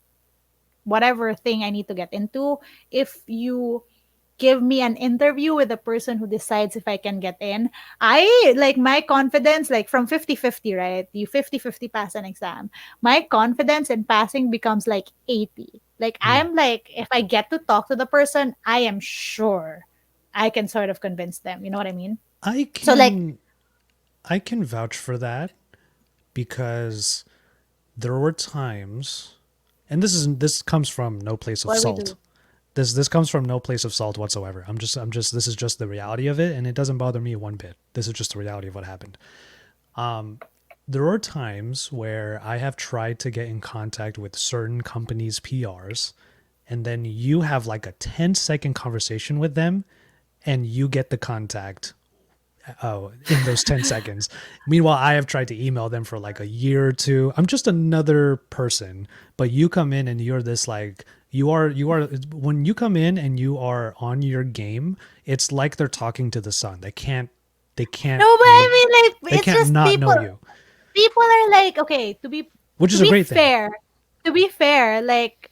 whatever thing I need to get into, if you give me an interview with the person who decides if I can get in. I like my confidence, like from 50-50, right? You 50-50 pass an exam. My confidence in passing becomes like 80. Like Hmm. I'm like, if I get to talk to the person, I am sure I can sort of convince them. You know what I mean? I So like, can I can vouch for that because there were times, and this comes from no place of what do we salt. do? This comes from no place of salt whatsoever. I'm just this is just the reality of it, and it doesn't bother me one bit. This is just the reality of what happened. There are times where I have tried to get in contact with certain companies' PRs, and then you have like a 10-second conversation with them, and you get the contact in those 10 seconds. Meanwhile, I have tried to email them for like a year or two. I'm just another person, but you come in and you're this like you are when you come in and you are on your game, it's like they're talking to the sun. They can't No, but I mean, like, they it's can't just not know people. you, People are like, okay, which to is a be great thing. fair, like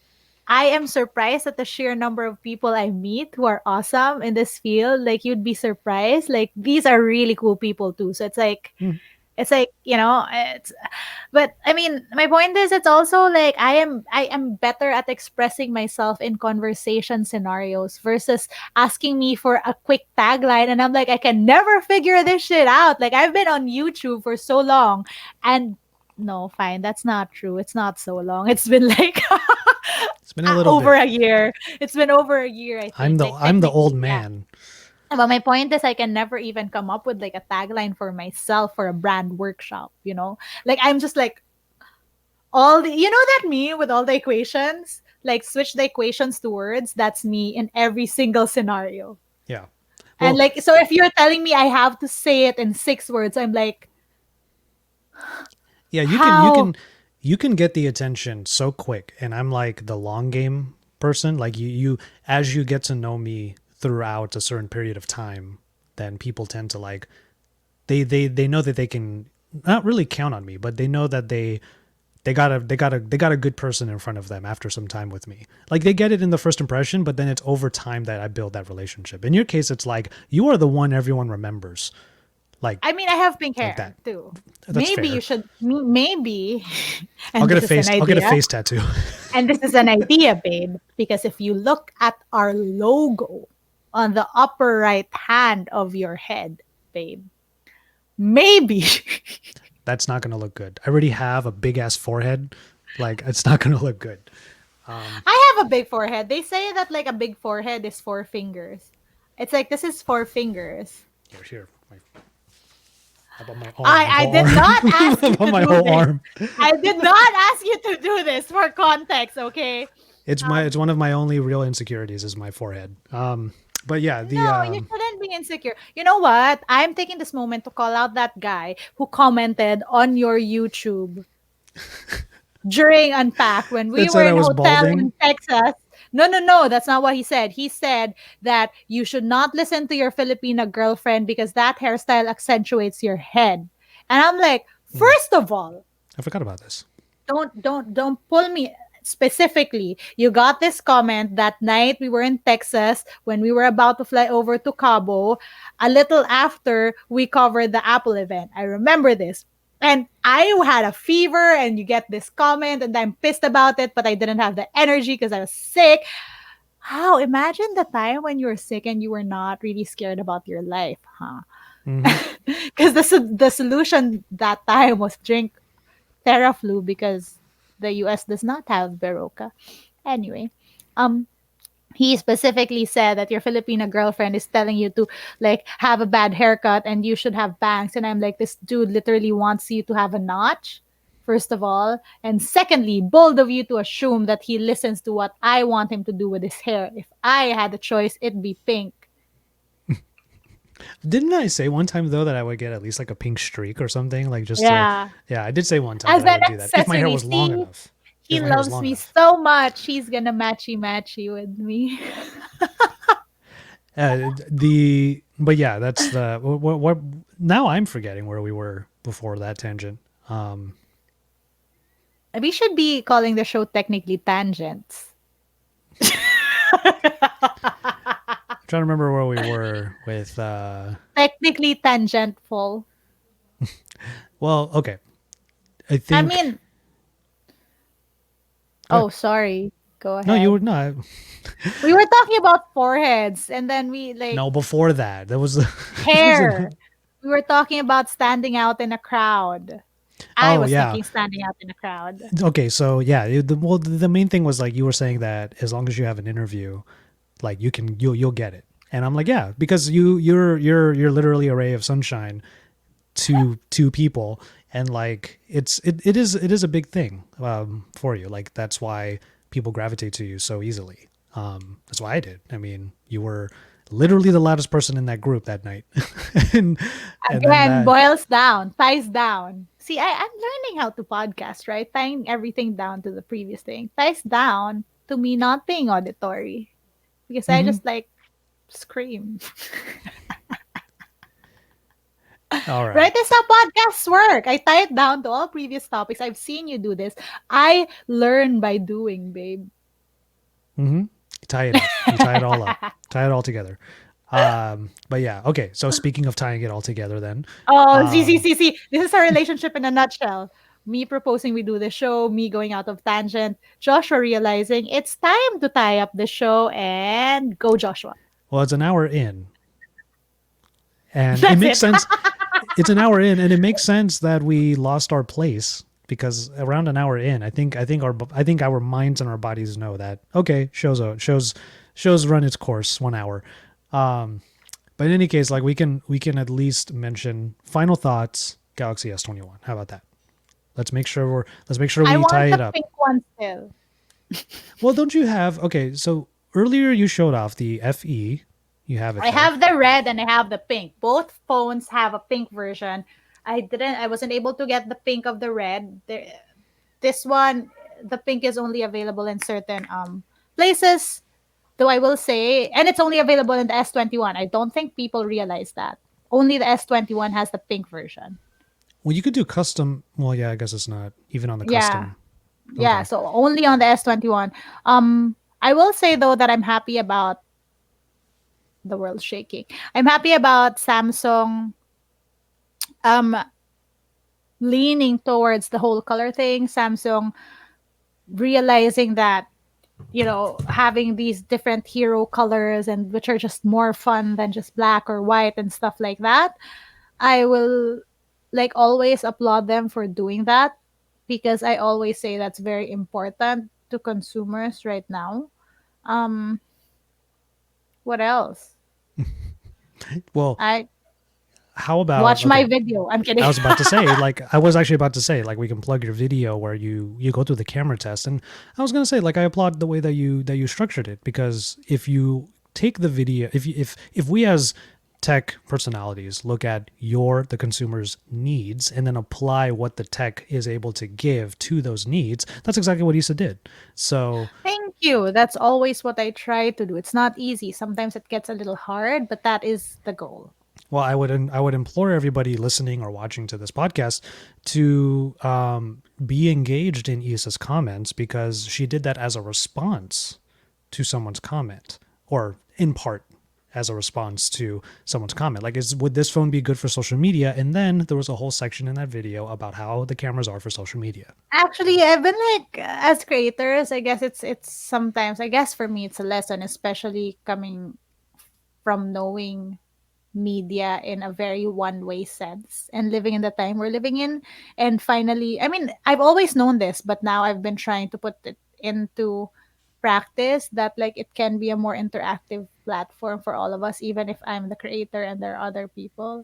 I am surprised at the sheer number of people I meet who are awesome in this field. Like you'd be surprised. Like these are really cool people too. So Mm. it's like, it's but I mean, my point is it's also like I am better at expressing myself in conversation scenarios versus asking me for a quick tagline, and I'm like I can never figure this shit out. Like I've been on YouTube for so long, and no, fine, that's not true. It's not so long. It's been like It's been a little over bit. a year. It's been over a year, I think. Like I'm the old technically, yeah. man. But my point is, I can never even come up with like a tagline for myself for a brand workshop. Like I'm just like all the, that meme with all the equations. like switch the equations to words, that's me in every single scenario. Yeah. And Well, like, so if you're telling me I have to say it in 6 words, I'm like, yeah, how? you can get the attention so quick, and I'm like the long game person. Like you as you get to know me throughout a certain period of time, then people tend to like they know that they can not really count on me, but they know that they got a good person in front of them after some time with me. Like they get it in the first impression, but then it's over time that I build that relationship. In your case, it's like you are the one everyone remembers. Like I mean, I have pink like hair that. too. That's Maybe you fair. should, maybe, and this is an I'll get a idea, face tattoo. and this is an idea, babe, because if you look at our logo on the upper right hand of your head, babe, maybe. That's not going to look good. I already have a big ass forehead. Like it's not going to look good. I have a big forehead. They say that like a big forehead is 4 fingers. It's like this is 4 fingers. Here. How about my arm? My I whole did arm. not ask How you about to my do whole this. arm? I did not ask you to do this for context, okay? It's one of my only real insecurities is my forehead. But yeah, the No, you shouldn't be insecure. You know what? I'm taking this moment to call out that guy who commented on your YouTube during Unpack when we that were said I in a was hotel balding. in Texas. No, no, no. That's not what he said. He said that you should not listen to your Filipina girlfriend because that hairstyle accentuates your head. And I'm like, Hmm, first of all, I forgot about this. don't pull me specifically. You got this comment that night we were in Texas when we were about to fly over to Cabo, a little after we covered the Apple event. I remember this. And I had a fever and you get this comment and I'm pissed about it, but I didn't have the energy because I was sick. How? Imagine the time when you were sick and you were not really scared about your life, huh? Hmm. Because the solution that time was drink Theraflu because the US does not have Berocca. Anyway, um, he specifically said that your Filipina girlfriend is telling you to like have a bad haircut and you should have bangs. And I'm like, this dude literally wants you to have a notch, first of all. And secondly, bold of you to assume that he listens to what I want him to do with his hair. If I had a choice, it'd be pink. Didn't I say one time though that I would get at least like a pink streak or something? Like just to Yeah. yeah, I did say one time As that I an would do that if my hair accessory, was long see, enough. he If my hair was loves long me enough. so much. He's gonna matchy with me. The but yeah, that's the what now I'm forgetting where we were before that tangent. We should be calling the show technically Tangents. I'm trying to remember where we were with Technically tangentful. well, okay. I I think mean, go ahead. oh, sorry. Go No, you ahead. were not. We were talking about foreheads and then we like No, before that. That was that was hair. We were talking about standing out in a crowd. I oh was yeah. thinking standing out in a crowd. Okay, so yeah, well, the main thing was like you were saying that as long as you have an interview, like you'll get it, and I'm like yeah, because you're literally a ray of sunshine to two people, and like it is a big thing for you. Like that's why people gravitate to you so easily. That's why I did. I mean, you were literally the loudest person in that group that night, and then Again, that boils down, ties down. See, I'm learning how to podcast, right? Tying everything down to the previous thing. Ties down to me not being auditory. Because I mm-hmm. just like scream. All Right? right. That's how podcasts work. I tie it down to all previous topics. I've seen you do this. I learn by doing, babe. Mm-hmm. You tie it up. You tie it all up. Tie it all together. But yeah, okay. So speaking of tying it all together, then, Oh, see, see, um, see, see. This is our relationship in a nutshell. Me proposing we do the show, me going out of tangent, Joshua realizing it's time to tie up the show and go, Joshua. well, it's an hour in, and it That's makes it. sense. It's an hour in, and it makes sense that we lost our place because around an hour in, I think our minds and our bodies know that okay, shows run its course 1 hour. Um, but in any case, like we can at least mention final thoughts. Galaxy S21. How about that? Let's make sure I we tie want it the up. pink one still. Well, don't you have? Okay, so earlier you showed off the FE. You have it I there. have the red and I have the pink. Both phones have a pink version. I wasn't able to get the pink of the red. This one, the pink is only available in certain places. Though I will say, and it's only available in the S21. I don't think people realize that. Only the S21 has the pink version. Well, you could do custom. Well, yeah, I guess it's not even on the Yeah. custom. Yeah, Okay. so only on the S21. I will say though that I'm happy about the world shaking. I'm happy about Samsung um leaning towards the whole color thing. Samsung realizing that having these different hero colors and which are just more fun than just black or white and stuff like that. I will like always applaud them for doing that because I always say that's very important to consumers right now. Um, what else? Well, I how about watch my okay? video. I'm kidding. I was about to say, like, I was actually about to say, like, we can plug your video where you go through the camera test, and I was gonna say, like, I applaud the way that you structured it because if you take the video, if we as tech personalities look at the consumer's needs and then apply what the tech is able to give to those needs, that's exactly what Issa did. So Thank you. That's always what I try to do. It's not easy. Sometimes it gets a little hard, but that is the goal. well, I would implore everybody listening or watching to this podcast to be engaged in Issa's comments because she did that as a response to someone's comment, or in part as a response to someone's comment. Like, would this phone be good for social media? And then there was a whole section in that video about how the cameras are for social media. Actually, I've been like as creators, I guess it's sometimes I guess for me it's a lesson, especially coming from knowing media in a very one way sense and living in the time we're living in. And finally, I mean, I've always known this, but now I've been trying to put it into practice that like it can be a more interactive platform for all of us, even if I'm the creator and there are other people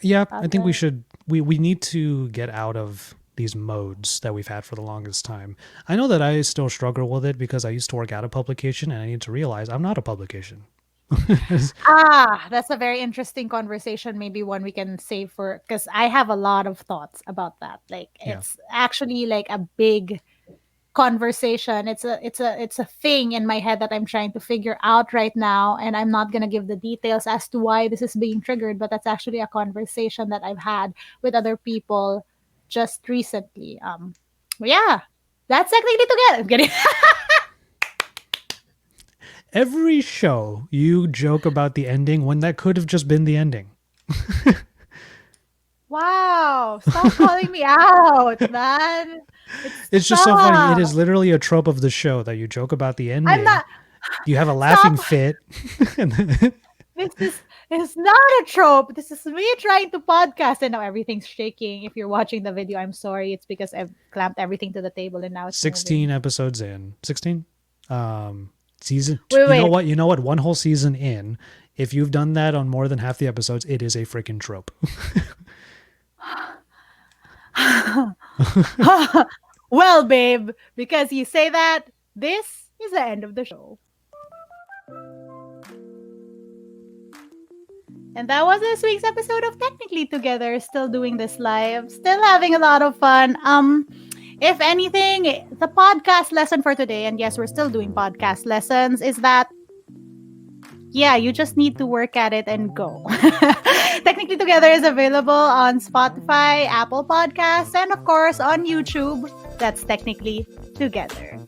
Yeah, I out think we there. should we need to get out of these modes that we've had for the longest time. I know that I still struggle with it because I used to work at a publication and I need to realize I'm not a publication. Ah, that's a very interesting conversation. Maybe one we can save for because I have a lot of thoughts about that. Like Yeah. it's actually like a big conversation. It's a thing in my head that I'm trying to figure out right now, and I'm not gonna give the details as to why this is being triggered, but that's actually a conversation that I've had with other people just recently. But yeah, that's technically together. I'm kidding. Every show you joke about the ending when that could have just been the ending. Wow, stop calling me out, man. It's It's just so funny. It stop. is literally a trope of the show that you joke about the I'm ending, not you have a stop. laughing fit, and then, This is it's not a trope. This is me trying to podcast and now everything's shaking. If you're watching the video, I'm sorry. It's because I've clamped everything to the table and now it's 16 moving. episodes in. 16? Season. Wait, You know wait. what? You know what? One whole season in, if you've done that on more than half the episodes, it is a freaking trope. Well, babe, because you say that, this is the end of the show. And that was this week's episode of Technically Together. Still doing this live, still having a lot of fun. If anything, the podcast lesson for today, and yes, we're still doing podcast lessons, is that yeah, you just need to work at it and go. Technically Together is available on Spotify, Apple Podcasts, and of course on YouTube. That's Technically Together.